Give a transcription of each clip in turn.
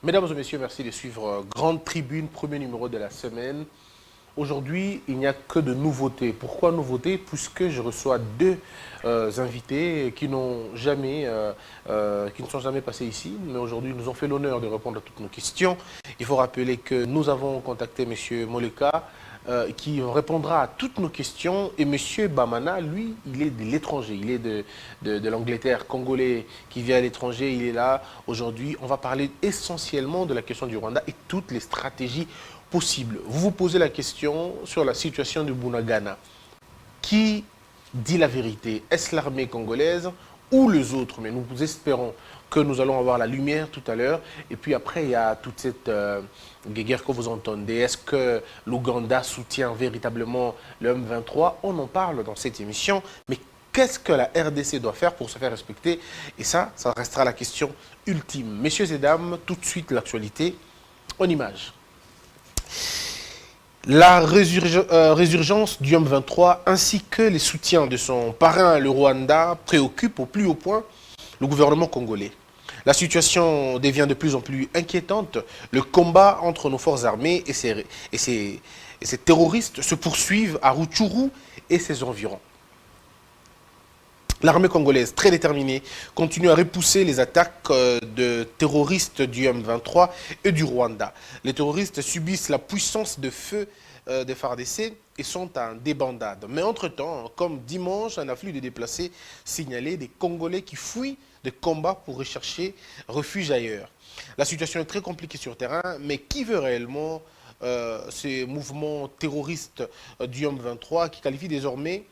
Mesdames et messieurs, merci de suivre Grande Tribune, premier numéro de la semaine. Aujourd'hui, il n'y a que de nouveautés. Pourquoi nouveautés? Puisque je reçois deux invités qui n'ont jamais, qui ne sont jamais passés ici, mais aujourd'hui nous ont fait l'honneur de répondre à toutes nos questions. Il faut rappeler que nous avons contacté M. Moleka, qui répondra à toutes nos questions. Et M. Bamana, lui, il est de l'étranger, il est de l'Angleterre, congolais qui vient à l'étranger, il est là. Aujourd'hui, on va parler essentiellement de la question du Rwanda et toutes les stratégies possibles. Vous vous posez la question sur la situation du Bunagana. Qui dit la vérité? Est-ce l'armée congolaise ou les autres? Mais nous espérons que nous allons avoir la lumière tout à l'heure. Et puis après, il y a toute cette guerre que vous entendez. Est-ce que l'Ouganda soutient véritablement le M23? On en parle dans cette émission. Mais qu'est-ce que la RDC doit faire pour se faire respecter? Et ça restera la question ultime. Messieurs et dames, tout de suite l'actualité en images. La résurgence du M23 ainsi que les soutiens de son parrain, le Rwanda, préoccupent au plus haut point le gouvernement congolais. La situation devient de plus en plus inquiétante. Le combat entre nos forces armées et ces terroristes se poursuivent à Rutshuru et ses environs. L'armée congolaise, très déterminée, continue à repousser les attaques de terroristes du M23 et du Rwanda. Les terroristes subissent la puissance de feu des FARDC et sont en débandade. Mais entre-temps, comme dimanche, un afflux de déplacés signalé des Congolais qui fuient de combats pour rechercher refuge ailleurs. La situation est très compliquée sur terrain, mais qui veut réellement ces mouvements terroristes du M23 qui qualifient désormais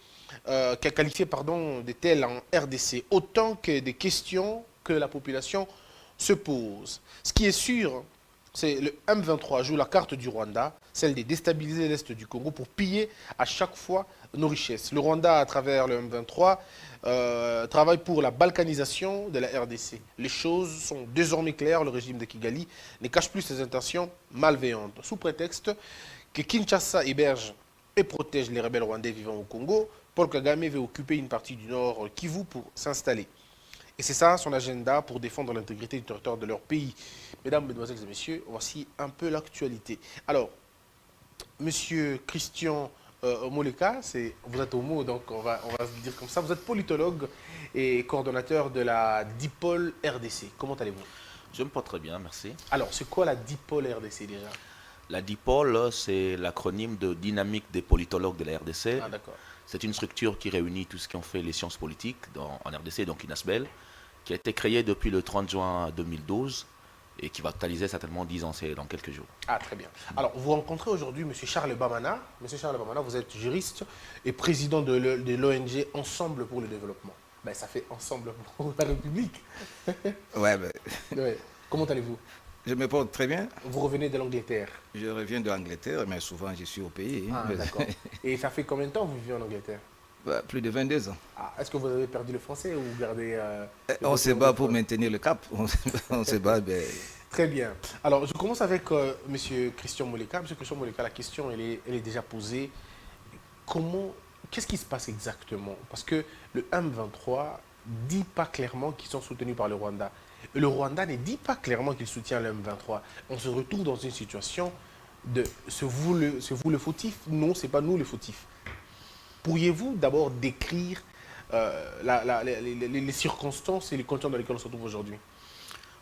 qui a qualifié de tels en RDC, autant que des questions que la population se pose. Ce qui est sûr, c'est le M23 joue la carte du Rwanda, celle de déstabiliser l'Est du Congo pour piller à chaque fois nos richesses. Le Rwanda, à travers le M23, travaille pour la balkanisation de la RDC. Les choses sont désormais claires, le régime de Kigali ne cache plus ses intentions malveillantes, sous prétexte que Kinshasa héberge et protège les rebelles rwandais vivant au Congo. Paul Kagame veut occuper une partie du nord Kivu pour s'installer. Et c'est ça son agenda pour défendre l'intégrité du territoire de leur pays. Mesdames, Mesdemoiselles et Messieurs, voici un peu l'actualité. Alors, Monsieur Christian Moleka, vous êtes homo, donc on va se dire comme ça. Vous êtes politologue et coordonnateur de la DIPOL RDC. Comment allez-vous? Je me porte très bien, merci. Alors, c'est quoi la DIPOL RDC déjà? La DIPOL, c'est l'acronyme de Dynamique des politologues de la RDC. Ah, d'accord. C'est une structure qui réunit tout ce qui ont fait les sciences politiques en RDC, donc INASBEL, qui a été créée depuis le 30 juin 2012 et qui va totaliser certainement 10 ans, c'est dans quelques jours. Ah, très bien. Alors, vous rencontrez aujourd'hui M. Charles Bamana. M. Charles Bamana, vous êtes juriste et président de l'ONG Ensemble pour le développement. Ben, ça fait Ensemble pour la République. Ouais. Comment allez-vous? Je me porte très bien. Vous revenez de l'Angleterre? Je reviens de l'Angleterre, mais souvent je suis au pays. Ah, d'accord. Et ça fait combien de temps que vous vivez en Angleterre? Plus de 22 ans. Ah, est-ce que vous avez perdu le français ou vous gardez... on se bat pour maintenir le cap. On se bat. Ben... Très bien. Alors, je commence avec M. Christian Moleka. M. Christian Moleka, la question, elle est déjà posée. Qu'est-ce qui se passe exactement? Parce que le M23 ne dit pas clairement qu'ils sont soutenus par le Rwanda. Et le Rwanda ne dit pas clairement qu'il soutient le M23. On se retrouve dans une situation de c'est vous le fautif? Non, ce n'est pas nous le fautif. Pourriez-vous d'abord décrire les circonstances et les conditions dans lesquelles on se retrouve aujourd'hui?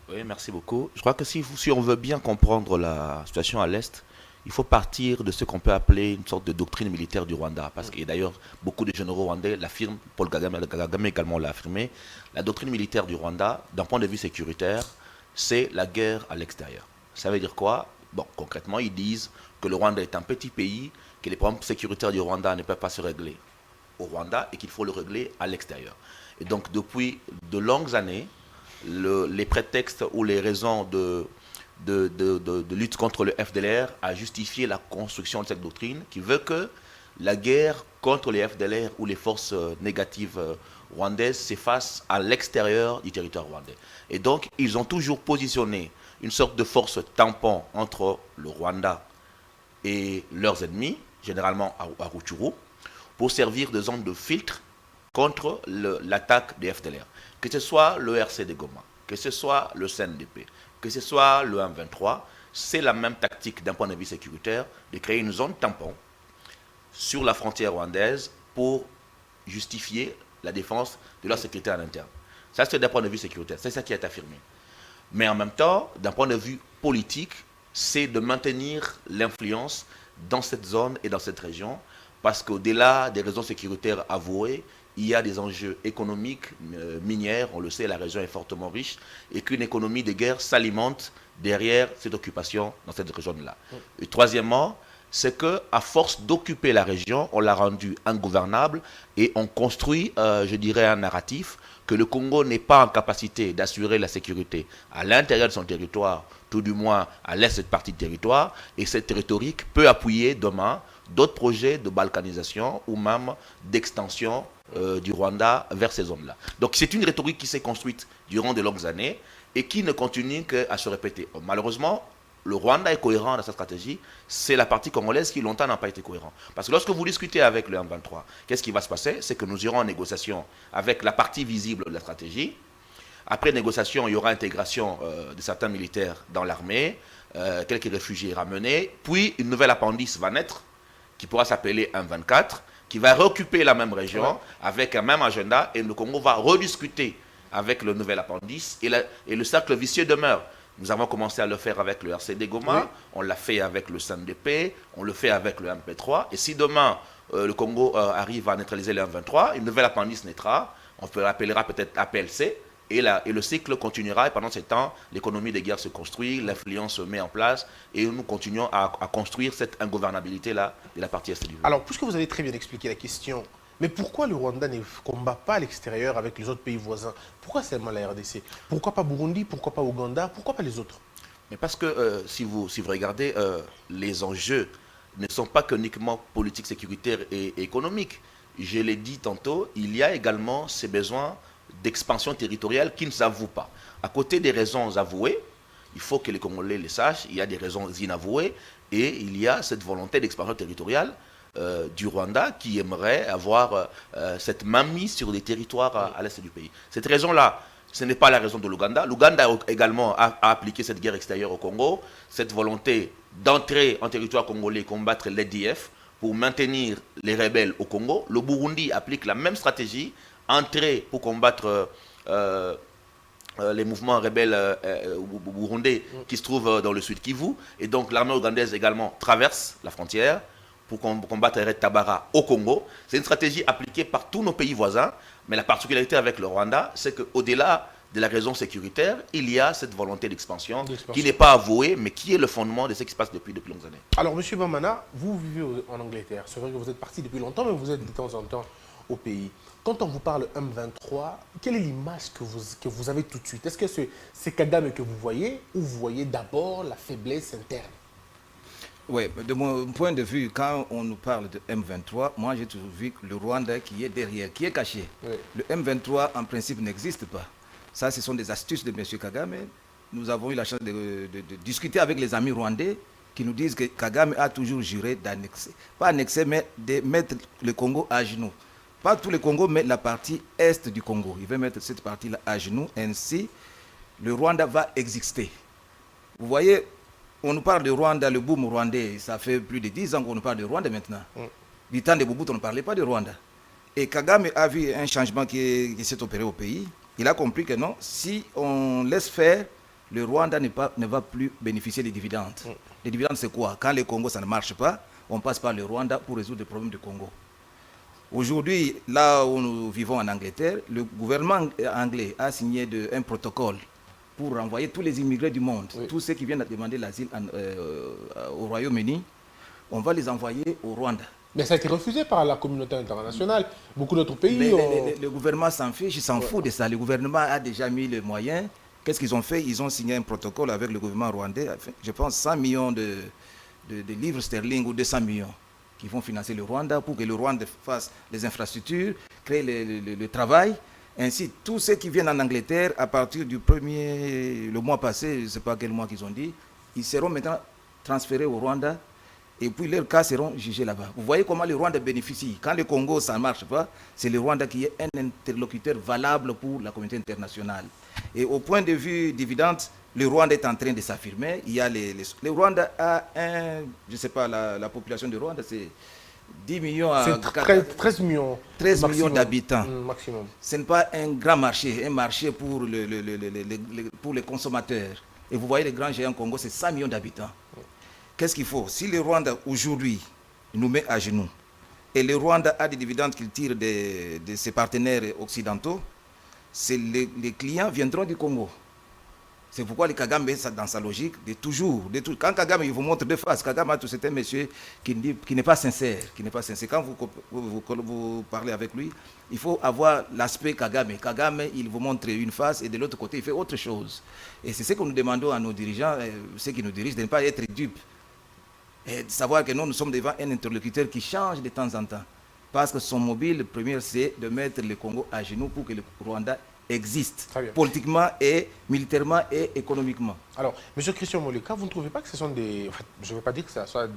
Oui, merci beaucoup. Je crois que si on veut bien comprendre la situation à l'Est, il faut partir de ce qu'on peut appeler une sorte de doctrine militaire du Rwanda. Parce que d'ailleurs, beaucoup de généraux rwandais l'affirment, Paul Kagame également l'a affirmé. La doctrine militaire du Rwanda, d'un point de vue sécuritaire, c'est la guerre à l'extérieur. Ça veut dire quoi? Bon, concrètement, ils disent que le Rwanda est un petit pays, que les problèmes sécuritaires du Rwanda ne peuvent pas se régler au Rwanda et qu'il faut le régler à l'extérieur. Et donc, depuis de longues années, les prétextes ou les raisons de lutte contre le FDLR a justifié la construction de cette doctrine qui veut que la guerre contre les FDLR ou les forces négatives rwandaises s'efface à l'extérieur du territoire rwandais. Et donc, ils ont toujours positionné une sorte de force tampon entre le Rwanda et leurs ennemis, généralement à Rutshuru, pour servir de zone de filtre contre l'attaque des FDLR. Que ce soit le RC de Goma, que ce soit le CNDP, que ce soit le M23, c'est la même tactique d'un point de vue sécuritaire de créer une zone tampon sur la frontière rwandaise pour justifier la défense de leur sécurité à l'interne. Ça, c'est d'un point de vue sécuritaire. C'est ça qui est affirmé. Mais en même temps, d'un point de vue politique, c'est de maintenir l'influence dans cette zone et dans cette région, parce qu'au-delà des raisons sécuritaires avouées, il y a des enjeux économiques, minières, on le sait, la région est fortement riche, et qu'une économie de guerre s'alimente derrière cette occupation dans cette région-là. Et troisièmement, c'est qu'à force d'occuper la région, on l'a rendue ingouvernable et on construit, je dirais, un narratif que le Congo n'est pas en capacité d'assurer la sécurité à l'intérieur de son territoire, tout du moins à l'est de cette partie de territoire, et cette rhétorique peut appuyer demain d'autres projets de balkanisation ou même d'extension du Rwanda vers ces zones-là. Donc c'est une rhétorique qui s'est construite durant de longues années et qui ne continue qu'à se répéter. Malheureusement, le Rwanda est cohérent dans sa stratégie, c'est la partie congolaise qui longtemps n'a pas été cohérent. Parce que lorsque vous discutez avec le M23, qu'est-ce qui va se passer? C'est que nous irons en négociation avec la partie visible de la stratégie. Après négociation, il y aura intégration de certains militaires dans l'armée, quelques réfugiés ramenés, puis une nouvelle appendice va naître, qui pourra s'appeler M24, qui va réoccuper la même région avec un même agenda, et le Congo va rediscuter avec le nouvel appendice, et le cercle vicieux demeure. Nous avons commencé à le faire avec le RCD Goma, on l'a fait avec le CNDP, on le fait avec le MP3, et si demain le Congo arrive à neutraliser le M23, une nouvelle appendice naîtra, on l'appellera peut-être APLC, et le cycle continuera, et pendant ce temps, l'économie des guerres se construit, l'influence se met en place, et nous continuons à construire cette ingouvernabilité-là de la partie est du pays. Alors, puisque vous avez très bien expliqué la question, mais pourquoi le Rwanda ne combat pas à l'extérieur avec les autres pays voisins? Pourquoi seulement la RDC? Pourquoi pas Burundi? Pourquoi pas Ouganda? Pourquoi pas les autres? Mais parce que si vous regardez, les enjeux ne sont pas uniquement politiques, sécuritaires et économiques. Je l'ai dit tantôt, il y a également ces besoins d'expansion territoriale qui ne s'avouent pas. À côté des raisons avouées, il faut que les Congolais le sachent, il y a des raisons inavouées et il y a cette volonté d'expansion territoriale du Rwanda qui aimerait avoir cette mainmise sur des territoires à l'est du pays. Cette raison-là, ce n'est pas la raison de l'Ouganda. L'Ouganda également a appliqué cette guerre extérieure au Congo, cette volonté d'entrer en territoire congolais et combattre l'EDF pour maintenir les rebelles au Congo. Le Burundi applique la même stratégie, entrer pour combattre les mouvements rebelles burundais qui se trouvent dans le sud Kivu. Et donc l'armée ougandaise également traverse la frontière pour combattre Red Tabara au Congo. C'est une stratégie appliquée par tous nos pays voisins, mais la particularité avec le Rwanda, c'est qu'au-delà de la raison sécuritaire, il y a cette volonté d'expansion qui n'est pas avouée, mais qui est le fondement de ce qui se passe depuis longues années. Alors, M. Bamana, vous vivez en Angleterre. C'est vrai que vous êtes parti depuis longtemps, mais vous êtes de temps en temps au pays. Quand on vous parle M23, quelle est l'image que vous avez tout de suite? Est-ce que c'est Kagame que vous voyez ou vous voyez d'abord la faiblesse interne? Oui, de mon point de vue, quand on nous parle de M23, moi j'ai toujours vu que le Rwanda qui est derrière, qui est caché. Oui. Le M23 en principe n'existe pas. Ça, ce sont des astuces de M. Kagame. Nous avons eu la chance de discuter avec les amis rwandais qui nous disent que Kagame a toujours juré d'annexer, pas annexer, mais de mettre le Congo à genoux. Pas tout le Congo, mais la partie est du Congo. Il veut mettre cette partie-là à genoux, ainsi le Rwanda va exister. Vous voyez, on nous parle de Rwanda, le boom rwandais, ça fait plus de 10 ans qu'on nous parle de Rwanda maintenant. Du temps de Mobutu, on ne parlait pas de Rwanda. Et Kagame a vu un changement qui s'est opéré au pays. Il a compris que non, si on laisse faire, le Rwanda ne va plus bénéficier des dividendes. Les dividendes, c'est quoi? Quand le Congo, ça ne marche pas, on passe par le Rwanda pour résoudre les problèmes du Congo. Aujourd'hui, là où nous vivons en Angleterre, le gouvernement anglais a signé un protocole pour renvoyer tous les immigrés du monde, tous ceux qui viennent demander l'asile au Royaume-Uni, on va les envoyer au Rwanda. Mais ça a été refusé par la communauté internationale. Beaucoup d'autres pays... Le gouvernement s'en fiche, il s'en fout de ça. Le gouvernement a déjà mis les moyens. Qu'est-ce qu'ils ont fait? Ils ont signé un protocole avec le gouvernement rwandais, je pense 100 millions de livres sterling ou 200 millions qui vont financer le Rwanda pour que le Rwanda fasse les infrastructures, crée le travail. Ainsi, tous ceux qui viennent en Angleterre, à partir le mois passé, je ne sais pas quel mois qu'ils ont dit, ils seront maintenant transférés au Rwanda et puis leurs cas seront jugés là-bas. Vous voyez comment le Rwanda bénéficie. Quand le Congo, ça ne marche pas, c'est le Rwanda qui est un interlocuteur valable pour la communauté internationale. Et au point de vue dividende, le Rwanda est en train de s'affirmer. Il y a le Rwanda a je ne sais pas, la population du Rwanda, c'est 10 millions à C'est 13 millions. 13 millions maximum. d'habitants. Maximum. Ce n'est pas un grand marché, un marché pour, pour les consommateurs. Et vous voyez, les grands géants Congo, c'est 100 millions d'habitants. Qu'est-ce qu'il faut? Si le Rwanda, aujourd'hui, nous met à genoux, et le Rwanda a des dividendes qu'il tire de ses partenaires occidentaux, les clients viendront du Congo. C'est pourquoi le Kagame est dans sa logique de toujours. Quand Kagame il vous montre de face, Kagame c'est un monsieur qui n'est pas sincère. Quand vous parlez avec lui, il faut avoir l'aspect Kagame. Kagame, il vous montre une face et de l'autre côté, il fait autre chose. Et c'est ce que nous demandons à nos dirigeants, ceux qui nous dirigent, de ne pas être dupes. Et de savoir que nous sommes devant un interlocuteur qui change de temps en temps. Parce que son mobile, premier, c'est de mettre le Congo à genoux pour que le Rwanda existe, politiquement et militairement et économiquement. Alors, M. Christian Moleka, vous ne trouvez pas que ce sont des... Enfin, je ne veux pas dire que ce soit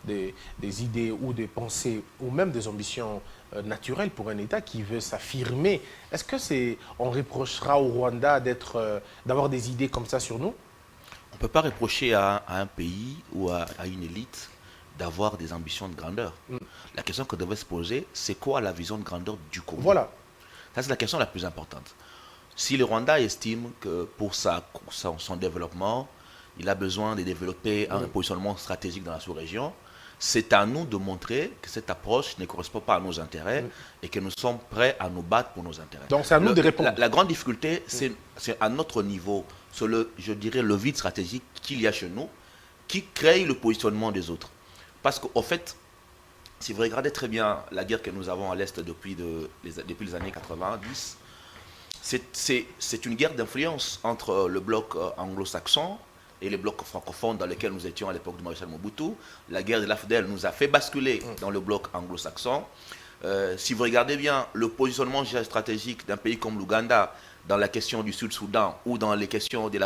des idées ou des pensées ou même des ambitions naturelles pour un État qui veut s'affirmer. Est-ce que on reprochera au Rwanda d'avoir des idées comme ça sur nous? On ne peut pas reprocher à un pays ou à une élite d'avoir des ambitions de grandeur. La question que devait se poser, c'est quoi la vision de grandeur du Congo? Voilà. Ça, c'est la question la plus importante. Si le Rwanda estime que pour son développement, il a besoin de développer un positionnement stratégique dans la sous-région, c'est à nous de montrer que cette approche ne correspond pas à nos intérêts et que nous sommes prêts à nous battre pour nos intérêts. Donc c'est à nous de répondre. La grande difficulté, c'est à notre niveau, sur je dirais, le vide stratégique qu'il y a chez nous, qui crée le positionnement des autres. Parce qu'au fait, si vous regardez très bien la guerre que nous avons à l'Est depuis les années 90, c'est une guerre d'influence entre le bloc anglo-saxon et les blocs francophones dans lesquels nous étions à l'époque du maréchal Mobutu. La guerre de l'AFDEL nous a fait basculer dans le bloc anglo-saxon. Si vous regardez bien le positionnement stratégique d'un pays comme l'Ouganda dans la question du Sud-Soudan ou dans les questions du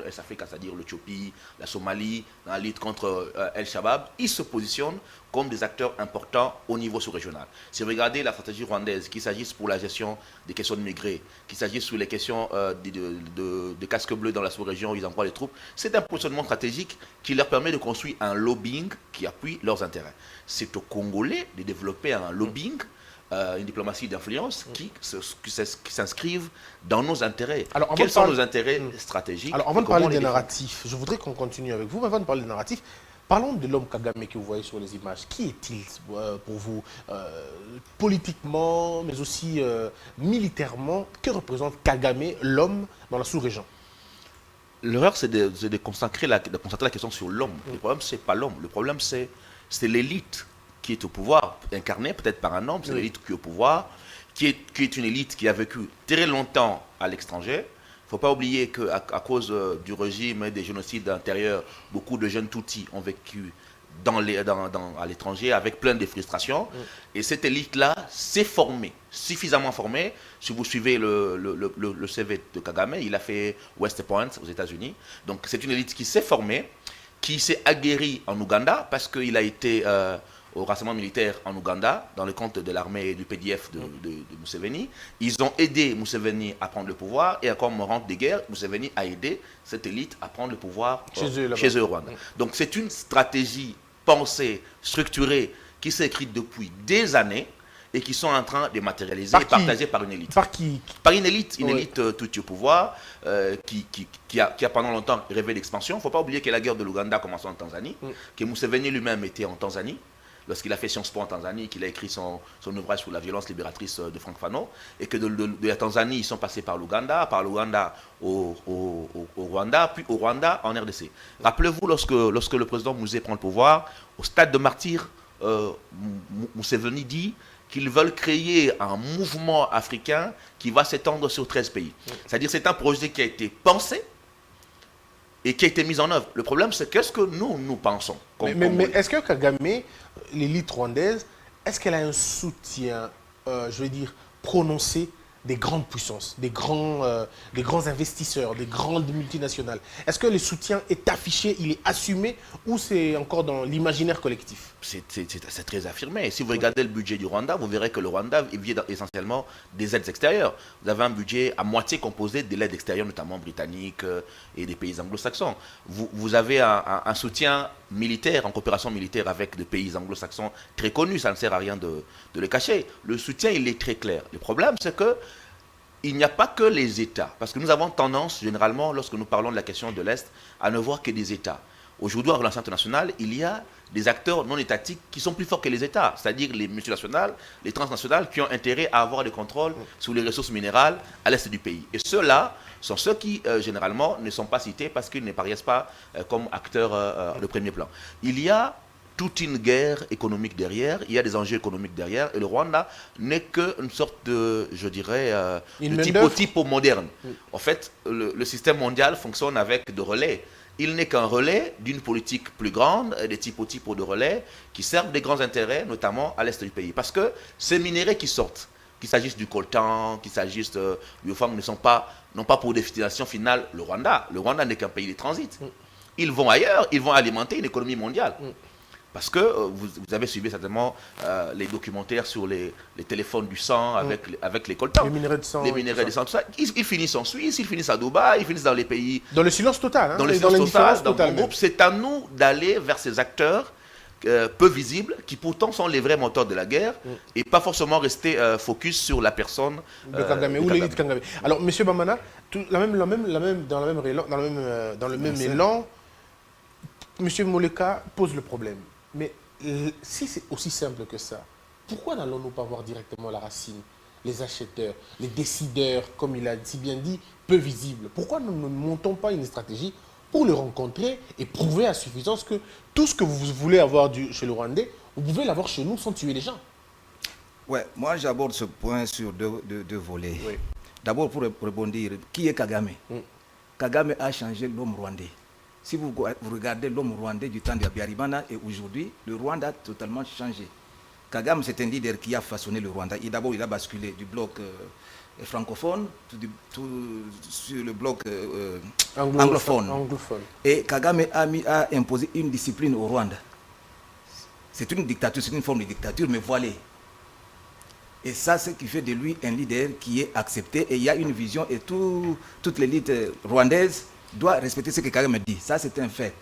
Est-Afrique, c'est-à-dire l'Éthiopie, la Somalie, dans la lutte contre El-Shabaab, ils se positionnent comme des acteurs importants au niveau sous-régional. Si vous regardez la stratégie rwandaise, qu'il s'agisse pour la gestion des questions de migrés, qu'il s'agisse sur les questions de casques bleus dans la sous-région où ils envoient les troupes, c'est un positionnement stratégique qui leur permet de construire un lobbying qui appuie leurs intérêts. C'est aux Congolais de développer un lobbying, une diplomatie d'influence qui s'inscrivent dans nos intérêts. Alors, quels sont nos intérêts stratégiques? Alors, avant de parler des narratifs, je voudrais qu'on continue avec vous, mais avant de parler des narratifs, parlons de l'homme Kagame que vous voyez sur les images. Qui est-il pour vous, politiquement, mais aussi militairement? Que représente Kagame, l'homme, dans la sous-région? L'erreur, c'est de concentrer la question sur l'homme. Le problème, ce n'est pas l'homme. Le problème, c'est l'élite qui est au pouvoir, incarnée peut-être par un homme, c'est l'élite qui est au pouvoir, qui est une élite qui a vécu très longtemps à l'étranger. Il ne faut pas oublier qu'à cause du régime et des génocides intérieurs, beaucoup de jeunes Tutsis ont vécu à l'étranger avec plein de frustrations. Et cette élite-là s'est formée, suffisamment formée. Si vous suivez le CV de Kagame, il a fait West Point aux États-Unis. Donc c'est une élite qui s'est formée, qui s'est aguerrie en Ouganda parce qu'il a été au rassemblement militaire en Ouganda, dans le compte de l'armée du PDF de Museveni. Ils ont aidé Museveni à prendre le pouvoir, et comme rente de guerre, Museveni a aidé cette élite à prendre le pouvoir chez eux au Rwanda. Donc c'est une stratégie pensée, structurée, qui s'est écrite depuis des années, et qui sont en train de matérialiser et partagée par une élite. Par qui? Par une élite tout au pouvoir, qui a pendant longtemps rêvé d'expansion. Il ne faut pas oublier que la guerre de l'Ouganda a commencé en Tanzanie, que Museveni lui-même était en Tanzanie, lorsqu'il a fait Sciences Po en Tanzanie, qu'il a écrit son ouvrage sur la violence libératrice de Frank Fanon, et que de la Tanzanie, ils sont passés par l'Ouganda au Rwanda, puis au Rwanda en RDC. Rappelez-vous, lorsque le président Mouzé prend le pouvoir, au stade de martyr, Museveni dit qu'ils veulent créer un mouvement africain qui va s'étendre sur 13 pays. C'est-à-dire c'est un projet qui a été pensé et qui a été mis en œuvre. Le problème, c'est qu'est-ce que nous pensons. Mais est-ce que Kagame, l'élite rwandaise, est-ce qu'elle a un soutien, je vais dire, prononcé des grandes puissances, des grands investisseurs, des grandes multinationales. Est-ce que le soutien est affiché, il est assumé ou c'est encore dans l'imaginaire collectif? C'est très affirmé. Si vous regardez le budget du Rwanda, vous verrez que le Rwanda vit essentiellement des aides extérieures. Vous avez un budget à moitié composé de l'aide extérieure, notamment britannique et des pays anglo-saxons. Vous avez un soutien militaire, en coopération militaire avec des pays anglo-saxons très connus. Ça ne sert à rien de le cacher. Le soutien, il est très clair. Le problème, c'est que il n'y a pas que les États. Parce que nous avons tendance, généralement, lorsque nous parlons de la question de l'Est, à ne voir que des États. Aujourd'hui, en relation internationale, il y a des acteurs non étatiques qui sont plus forts que les États, c'est-à-dire les multinationales, les transnationales qui ont intérêt à avoir des contrôles sur les ressources minérales à l'est du pays. Et ceux-là sont ceux qui, généralement, ne sont pas cités parce qu'ils n'apparaissent pas comme acteurs de premier plan. Il y a toute une guerre économique derrière, il y a des enjeux économiques derrière, et le Rwanda n'est qu'une sorte de, je dirais, de type moderne. En fait, le système mondial fonctionne avec des relais. Il n'est qu'un relais d'une politique plus grande, des types de relais qui servent des grands intérêts, notamment à l'est du pays. Parce que ces minéraux qui sortent, qu'il s'agisse du coltan, qu'il s'agisse du Ofang, n'ont pas pour destination finale le Rwanda. Le Rwanda n'est qu'un pays de transit. Ils vont ailleurs, ils vont alimenter une économie mondiale. Parce que vous avez suivi certainement les documentaires sur les téléphones du sang avec les coltans. Les minerais de sang. Les minerais de sang, tout ça. Ils finissent en Suisse, ils finissent à Dubaï, ils finissent dans les pays... Dans le silence total. Hein, dans le silence total, dans mon groupe. C'est à nous d'aller vers ces acteurs peu visibles, qui pourtant sont les vrais moteurs de la guerre, et pas forcément rester focus sur la personne de Kagame, ou l'élite Kagame. Alors, M. Bamana, dans le même élan, M. Moleka pose le problème. Mais si c'est aussi simple que ça, pourquoi n'allons-nous pas voir directement la racine, les acheteurs, les décideurs, comme il a si bien dit, peu visibles? Pourquoi nous ne montons pas une stratégie pour le rencontrer et prouver à suffisance que tout ce que vous voulez avoir chez le Rwandais, vous pouvez l'avoir chez nous sans tuer les gens? Ouais, moi j'aborde ce point sur deux volets. Oui. D'abord pour rebondir, qui est Kagame? Kagame a changé l'homme rwandais. Si vous regardez l'homme rwandais du temps de Habyarimana et aujourd'hui, le Rwanda a totalement changé. Kagame, c'est un leader qui a façonné le Rwanda. D'abord, il a basculé du bloc francophone sur le bloc anglophone. Et Kagame a imposé une discipline au Rwanda. C'est une dictature, c'est une forme de dictature, mais voilée. Et ça, c'est ce qui fait de lui un leader qui est accepté. Et il y a une vision, et toute l'élite rwandaise doit respecter ce que Kagame dit. Ça, c'est un fait.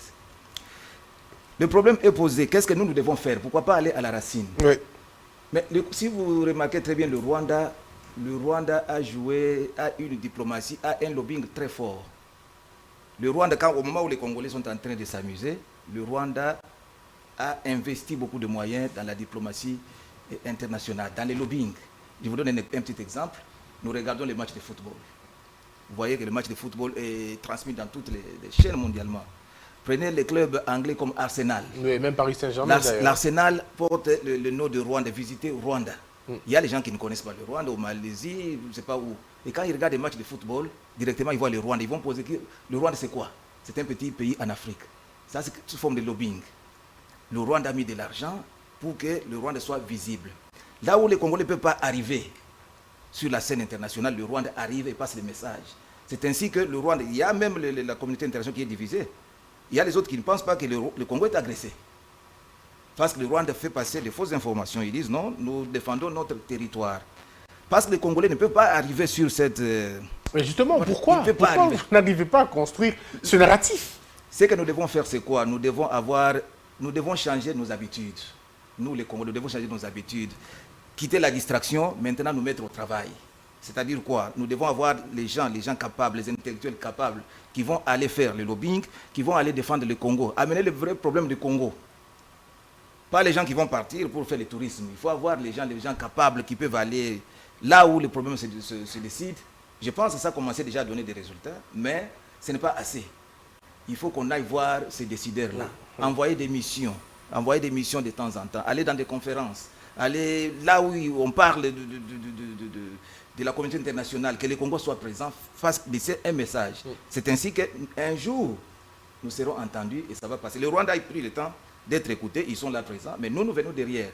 Le problème est posé. Qu'est-ce que nous devons faire? Pourquoi pas aller à la racine? Oui. Mais si vous remarquez très bien, le Rwanda a une diplomatie, a un lobbying très fort. Le Rwanda, au moment où les Congolais sont en train de s'amuser, le Rwanda a investi beaucoup de moyens dans la diplomatie internationale, dans les lobbying. Je vous donne un petit exemple. Nous regardons les matchs de football. Vous voyez que le match de football est transmis dans toutes les chaînes mondialement. Prenez les clubs anglais comme Arsenal. Oui, même Paris Saint-Germain. L'Arsenal porte le nom de Rwanda, visiter Rwanda. Il y a les gens qui ne connaissent pas le Rwanda, au Malaisie, je ne sais pas où. Et quand ils regardent des matchs de football, directement ils voient le Rwanda. Ils vont poser que le Rwanda c'est quoi? C'est un petit pays en Afrique. Ça c'est sous forme de lobbying. Le Rwanda a mis de l'argent pour que le Rwanda soit visible. Là où les Congolais ne peuvent pas arriver sur la scène internationale, le Rwanda arrive et passe les messages. C'est ainsi que le Rwanda, il y a même la communauté internationale qui est divisée. Il y a les autres qui ne pensent pas que le Congo est agressé. Parce que le Rwanda fait passer de fausses informations. Ils disent non, nous défendons notre territoire. Parce que les Congolais ne peuvent pas arriver sur cette... Mais justement, pourquoi vous n'arrivez pas à construire ce narratif? Ce que nous devons faire, c'est quoi? Nous devons changer nos habitudes. Nous, les Congolais, nous devons changer nos habitudes. Quitter la distraction, maintenant nous mettre au travail. C'est-à-dire quoi? Nous devons avoir les gens capables, les intellectuels capables, qui vont aller faire le lobbying, qui vont aller défendre le Congo, amener le vrai problème du Congo. Pas les gens qui vont partir pour faire le tourisme. Il faut avoir les gens capables qui peuvent aller là où le problème se décide. Je pense que ça a commencé déjà à donner des résultats, mais ce n'est pas assez. Il faut qu'on aille voir ces décideurs-là, envoyer des missions de temps en temps, aller dans des conférences, aller là où on parle de la communauté internationale, que les Congos soient présents, fassent laisser un message. C'est ainsi qu'un jour, nous serons entendus et ça va passer. Le Rwanda a pris le temps d'être écouté, ils sont là présents, mais nous venons derrière.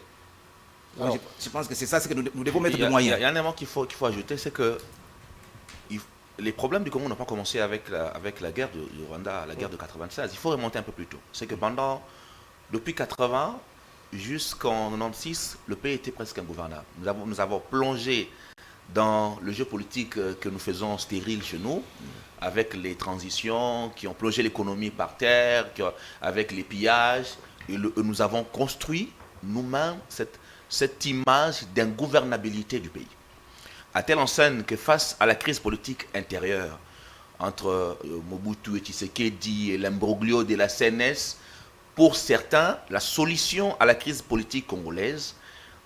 Moi, je pense que c'est ça, c'est que nous devons mettre Il y a- des moyens. Il y a un élément qu'il faut ajouter, c'est que les problèmes du Congo n'ont pas commencé avec la guerre du Rwanda, la guerre de 96. Il faut remonter un peu plus tôt. C'est que depuis 80 jusqu'en 96, le pays était presque ingouvernable. Nous avons plongé dans le jeu politique que nous faisons stérile chez nous, avec les transitions qui ont plongé l'économie par terre, avec les pillages. Et nous avons construit nous-mêmes cette image d'ingouvernabilité du pays. À telle enseigne que face à la crise politique intérieure entre Mobutu et Tshisekedi et l'imbroglio de la CNS, pour certains, la solution à la crise politique congolaise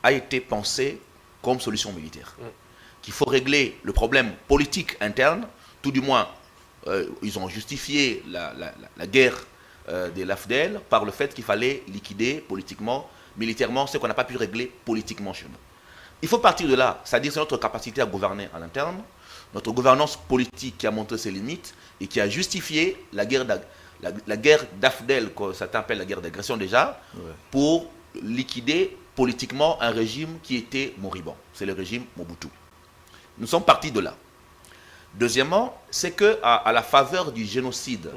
a été pensée comme solution militaire. Qu'il faut régler le problème politique interne, tout du moins, ils ont justifié la guerre de l'AFDEL par le fait qu'il fallait liquider politiquement, militairement, ce qu'on n'a pas pu régler politiquement chez nous. Il faut partir de là, c'est-à-dire c'est notre capacité à gouverner en interne, notre gouvernance politique qui a montré ses limites et qui a justifié la guerre d'AFDEL, que certains appellent la guerre d'agression déjà, pour liquider politiquement un régime qui était moribond. C'est le régime Mobutu. Nous sommes partis de là. Deuxièmement, c'est qu'à la faveur du génocide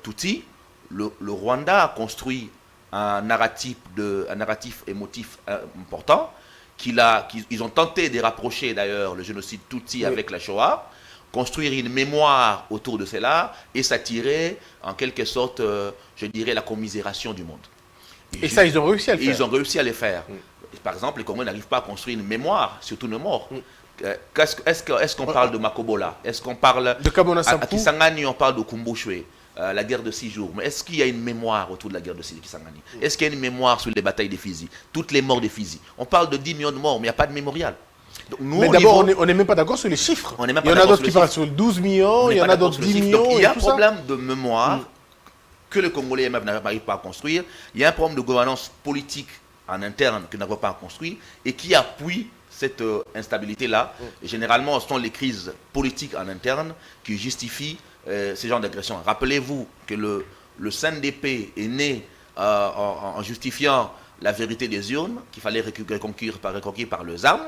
Tutsi, le Rwanda a construit un narratif émotif important, ils ont tenté de rapprocher d'ailleurs le génocide Tutsi avec la Shoah, construire une mémoire autour de cela et s'attirer en quelque sorte, je dirais, la commisération du monde. Et ça, ils ont réussi à le faire. Ils ont réussi à le faire. Par exemple, les Congolais n'arrivent pas à construire une mémoire sur tous nos morts. Est-ce qu'on parle de Makobola? Est-ce qu'on parle de Kabona Sampu? À Kisangani, on parle de Kumbushwe, la guerre de 6 jours. Mais est-ce qu'il y a une mémoire autour de la guerre de Kisangani? Est-ce qu'il y a une mémoire sur les batailles des Fizi? Toutes les morts des Fizi. On parle de 10 millions de morts, mais il n'y a pas de mémorial. Donc, nous, mais d'abord, on n'est même pas d'accord sur les chiffres. Il y en a d'autres qui parlent sur 12 millions, il y en a d'autres 10 millions. Donc, il y a un problème de mémoire que le Congolais n'arrive pas à construire. Il y a un problème de gouvernance politique en interne que nous n'avons pas construit et qui appuie cette instabilité-là. Généralement, ce sont les crises politiques en interne qui justifient ces genres d'agressions. Rappelez-vous que le CNDP est né en justifiant la vérité des urnes, qu'il fallait reconquérir par les armes.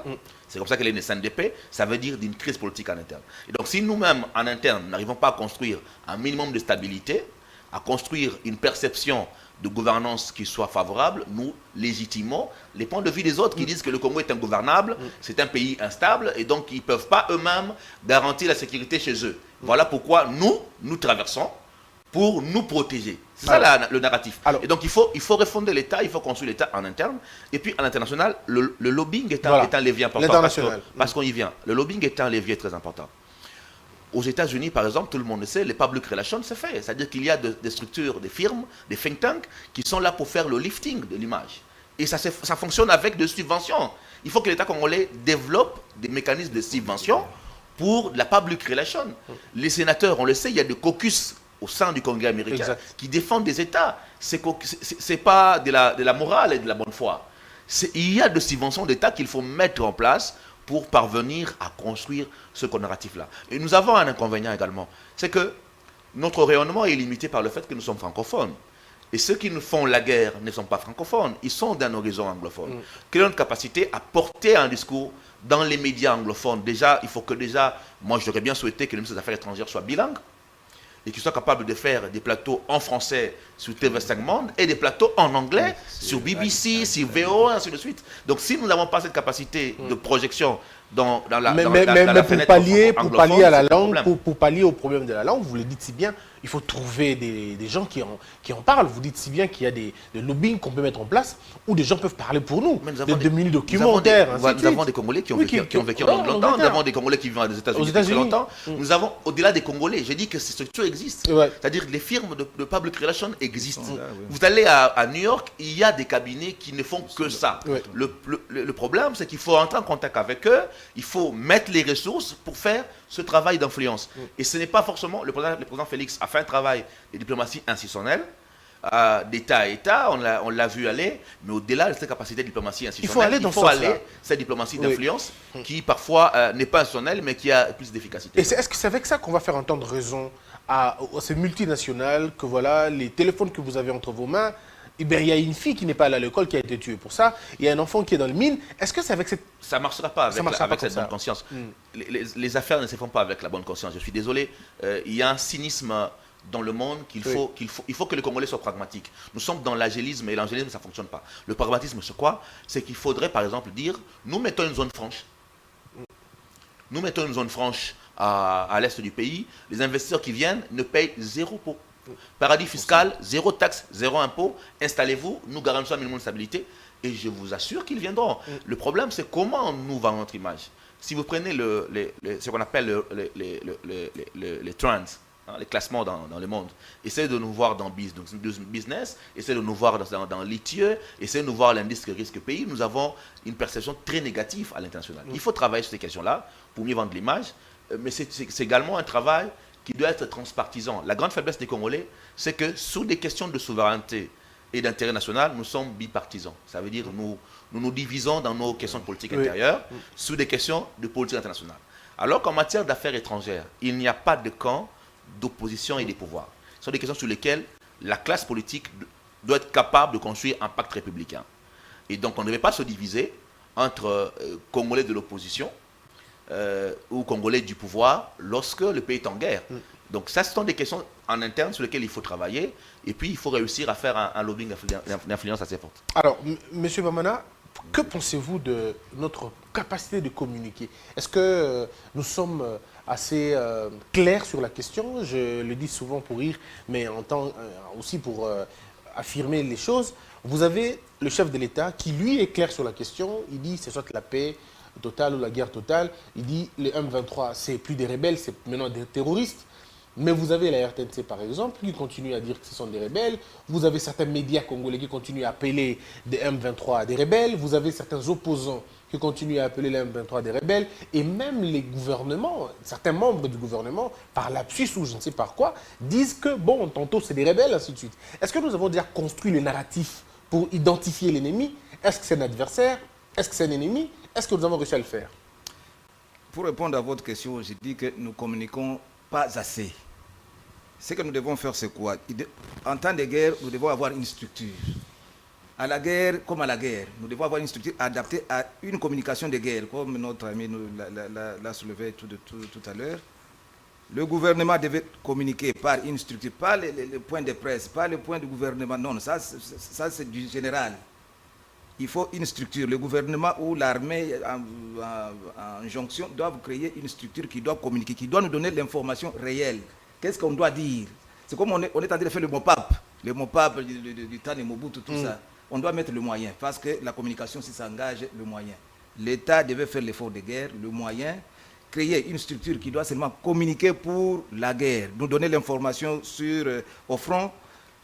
C'est comme ça qu'elle est née CNDP. Ça veut dire d'une crise politique en interne. Et donc, si nous-mêmes, en interne, n'arrivons pas à construire un minimum de stabilité, à construire une perception de gouvernance qui soit favorable, nous légitimons les points de vue des autres qui disent que le Congo est ingouvernable, c'est un pays instable, et donc ils ne peuvent pas eux-mêmes garantir la sécurité chez eux. Voilà pourquoi nous traversons pour nous protéger. C'est ça le narratif. Et donc il faut refonder l'État, il faut construire l'État en interne, et puis à l'international, le lobbying est un levier important, parce qu'on y vient. Le lobbying est un levier très important. Aux États-Unis, par exemple, tout le monde le sait, les public relations, c'est fait. C'est-à-dire qu'il y a des structures, des firmes, des think tanks qui sont là pour faire le lifting de l'image. Et ça fonctionne avec des subventions. Il faut que l'État congolais développe des mécanismes de subvention pour la public relation. Les sénateurs, on le sait, il y a des caucus au sein du Congrès américain qui défendent des États. Ce n'est pas de la morale et de la bonne foi. Il y a des subventions d'État qu'il faut mettre en place pour parvenir à construire ce narratif-là. Et nous avons un inconvénient également, c'est que notre rayonnement est limité par le fait que nous sommes francophones. Et ceux qui nous font la guerre ne sont pas francophones, ils sont d'un horizon anglophone. Quelle est notre capacité à porter un discours dans les médias anglophones? Déjà, il faut que moi j'aurais bien souhaité que le ministre des Affaires étrangères soit bilingue, et qu'il soit capable de faire des plateaux en français sur TV5 Monde et des plateaux en anglais sur BBC, sur VO, ainsi de suite. Donc si nous n'avons pas cette capacité de projection dans la fenêtre pour pallier à la langue, pour pallier au problème de la langue, vous le dites si bien, il faut trouver des gens qui en parlent. Vous dites si bien qu'il y a des lobbying qu'on peut mettre en place où des gens peuvent parler pour nous. Des mini-documentaires. Nous avons des Congolais qui ont vécu en longtemps. Nous avons des Congolais qui vivent aux États-Unis depuis longtemps. Nous avons, au-delà des Congolais, j'ai dit que ces structures existent. C'est-à-dire que les firmes de public relations existent. Vous allez à New York, il y a des cabinets qui ne font que ça. Le problème, c'est qu'il faut entrer en contact avec eux, il faut mettre les ressources pour faire ce travail d'influence. Et ce n'est pas forcément... Le président Félix a fait un travail de diplomatie institutionnelle, d'État à État, on l'a vu aller, mais au-delà de cette capacité de diplomatie institutionnelle, il faut aller cette diplomatie d'influence qui parfois n'est pas institutionnelle, mais qui a plus d'efficacité. Et est-ce que c'est avec ça qu'on va faire entendre raison à ces multinationales que voilà, les téléphones que vous avez entre vos mains, Eh bien, il y a une fille qui n'est pas allée à l'école qui a été tuée pour ça. Il y a un enfant qui est dans le mine. Est-ce que c'est avec cette... Ça ne marchera pas avec, marchera pas cette comme bonne conscience. Les affaires ne se font pas avec la bonne conscience. Je suis désolé, il y a un cynisme dans le monde il faut que les Congolais soient pragmatiques. Nous sommes dans l'angélisme et l'angélisme, ça ne fonctionne pas. Le pragmatisme, c'est quoi? C'est qu'il faudrait, par exemple, dire, nous mettons une zone franche. Nous mettons une zone franche à l'est du pays. Les investisseurs qui viennent ne payent zéro pot. Paradis fiscal, zéro taxe, zéro impôt. Installez-vous, nous garantissons un minimum de stabilité et je vous assure qu'ils viendront. Le problème, c'est comment nous vendons notre image. Si vous prenez ce qu'on appelle les trends, hein, les classements dans le monde, essayez de nous voir dans business, essayez de nous voir dans l'ITIE, essayez de nous voir l'indice risque pays. Nous avons une perception très négative à l'international. Il faut travailler sur ces questions-là pour mieux vendre l'image, mais c'est également un travail qui doit être transpartisan. La grande faiblesse des Congolais, c'est que sous des questions de souveraineté et d'intérêt national, nous sommes bipartisans. Ça veut dire que nous divisons dans nos questions de politique intérieure sous des questions de politique internationale. Alors qu'en matière d'affaires étrangères, il n'y a pas de camp d'opposition et des pouvoirs. Ce sont des questions sur lesquelles la classe politique doit être capable de construire un pacte républicain. Et donc on ne devait pas se diviser entre Congolais de l'opposition ou Congolais du pouvoir lorsque le pays est en guerre. Donc ça, ce sont des questions en interne sur lesquelles il faut travailler et puis il faut réussir à faire un lobbying d'influence assez forte. Alors, M. Bamana, que pensez-vous de notre capacité de communiquer? Est-ce que nous sommes assez clairs sur la question? Je le dis souvent pour rire, mais en temps, aussi pour affirmer les choses. Vous avez le chef de l'État qui, lui, est clair sur la question. Il dit c'est soit la paix totale ou la guerre totale. Il dit les M23, c'est plus des rebelles, c'est maintenant des terroristes. Mais vous avez la RTNC, par exemple, qui continue à dire que ce sont des rebelles. Vous avez certains médias congolais qui continuent à appeler des M23 des rebelles. Vous avez certains opposants qui continuent à appeler les M23 des rebelles. Et même les gouvernements, certains membres du gouvernement, par lapsus ou je ne sais par quoi, disent que, bon, tantôt c'est des rebelles, ainsi de suite. Est-ce que nous avons déjà construit le narratif pour identifier l'ennemi? Est-ce que c'est un adversaire? Est-ce que c'est un ennemi? Est-ce que nous avons réussi à le faire? Pour répondre à votre question, je dis que nous communiquons pas assez. Ce que nous devons faire, c'est quoi? En temps de guerre, nous devons avoir une structure. À la guerre, comme à la guerre, nous devons avoir une structure adaptée à une communication de guerre, comme notre ami l'a soulevé tout à l'heure. Le gouvernement devait communiquer par une structure, pas les points de presse, pas les points du gouvernement. Non, ça c'est du général. Il faut une structure. Le gouvernement ou l'armée en jonction doivent créer une structure qui doit communiquer, qui doit nous donner l'information réelle. Qu'est-ce qu'on doit dire? C'est comme on est en train de faire le MOPAP du temps de Mobutu, tout ça. On doit mettre le moyen, parce que la communication, si ça engage le moyen. L'État devait faire l'effort de guerre, le moyen, créer une structure qui doit seulement communiquer pour la guerre, nous donner l'information au front,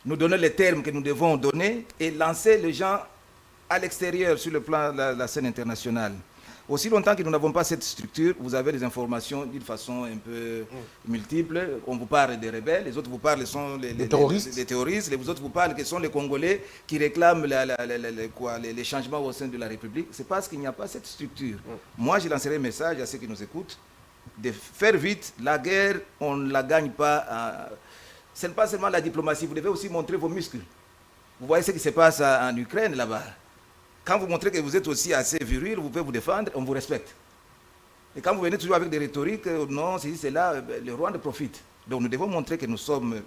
nous donner les termes que nous devons donner et lancer les gens à l'extérieur sur le plan de la scène internationale. Aussi longtemps que nous n'avons pas cette structure, vous avez des informations d'une façon un peu multiple. On vous parle des rebelles, les autres vous parlent sont les terroristes, les autres vous parlent que sont les Congolais qui réclament les changements au sein de la République. C'est parce qu'il n'y a pas cette structure. Moi, je lancerai un message à ceux qui nous écoutent, de faire vite. La guerre, on ne la gagne pas. Ce n'est pas seulement la diplomatie, vous devez aussi montrer vos muscles. Vous voyez ce qui se passe en Ukraine là-bas. Quand vous montrez que vous êtes aussi assez viril, vous pouvez vous défendre, on vous respecte. Et quand vous venez toujours avec des rhétoriques, non, c'est là, le Rwanda profite. Donc nous devons montrer que nous sommes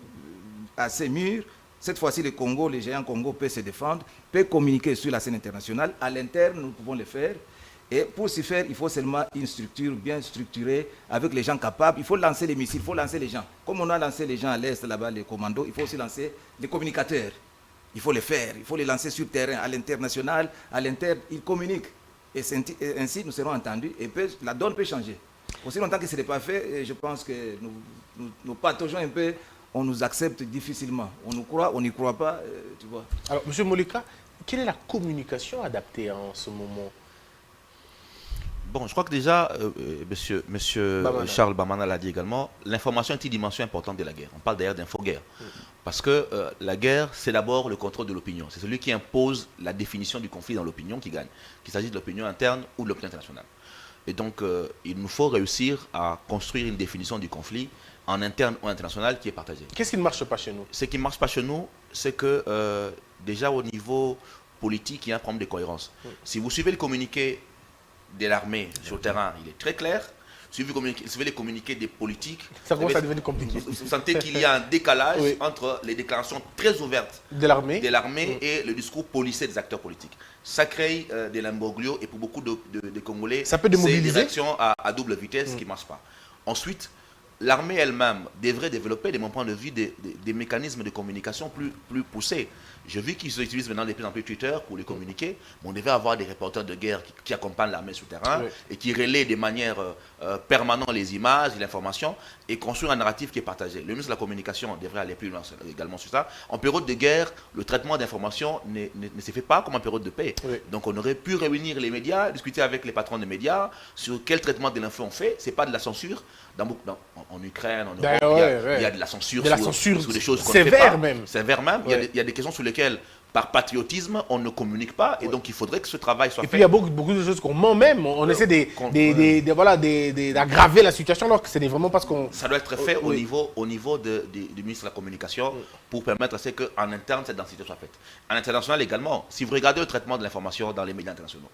assez mûrs. Cette fois-ci, le Congo, les géants Congo peuvent se défendre, peuvent communiquer sur la scène internationale. À l'interne, nous pouvons le faire. Et pour ce faire, il faut seulement une structure bien structurée, avec les gens capables. Il faut lancer les missiles, il faut lancer les gens. Comme on a lancé les gens à l'Est, là-bas, les commandos, il faut aussi lancer les communicateurs. Il faut les faire, il faut les lancer sur le terrain, à l'international, à l'interne, ils communiquent. Et ainsi, nous serons entendus et la donne peut changer. Aussi longtemps que ce n'est pas fait, je pense que nous partageons un peu, on nous accepte difficilement. On nous croit, on n'y croit pas, tu vois. Alors, M. Molika, quelle est la communication adaptée en ce moment? Bon, je crois que déjà, monsieur Charles Bamana l'a dit également, l'information est une dimension importante de la guerre. On parle d'ailleurs d'info-guerre. Parce que la guerre, c'est d'abord le contrôle de l'opinion. C'est celui qui impose la définition du conflit dans l'opinion qui gagne, qu'il s'agisse de l'opinion interne ou de l'opinion internationale. Et donc, il nous faut réussir à construire une définition du conflit en interne ou international qui est partagée. Qu'est-ce qui ne marche pas chez nous? Ce qui ne marche pas chez nous, c'est que déjà au niveau politique, il y a un problème de cohérence. Si vous suivez le communiqué de l'armée sur le terrain, il est très clair. Si vous suivez les communiqués des politiques, ça commence à devenir compliqué. Vous sentez qu'il y a un décalage entre les déclarations très ouvertes de l'armée et le discours policé des acteurs politiques. Ça crée des l'imbroglio et pour beaucoup de Congolais, c'est des réactions à double vitesse qui ne marchent pas. Ensuite, l'armée elle-même devrait développer, de mon point de vue, des mécanismes de communication plus poussés. Je vis qu'ils utilisent maintenant de plus en plus Twitter pour les communiquer, mais on devait avoir des reporters de guerre qui accompagnent l'armée sur le terrain et qui relaient de manière permanente les images, l'information et construire un narratif qui est partagé. Le ministre de la Communication devrait aller plus loin également sur ça. En période de guerre, le traitement d'informations ne se fait pas comme en période de paix. Donc on aurait pu réunir les médias, discuter avec les patrons des médias sur quel traitement de l'info on fait. Ce n'est pas de la censure. En Ukraine, en Europe, il y a de la censure, sur des choses qu'on ne fait pas. Sévère même. Il y a des questions sur lesquelles, par patriotisme, on ne communique pas. Et donc, il faudrait que ce travail soit fait. Et puis, il y a beaucoup de choses qu'on ment même. On essaie d'aggraver la situation alors que ce n'est vraiment pas ce qu'on... Ça doit être fait au niveau du ministre de la Communication pour permettre à ce qu'en interne, cette densité soit faite. En international également, si vous regardez le traitement de l'information dans les médias internationaux,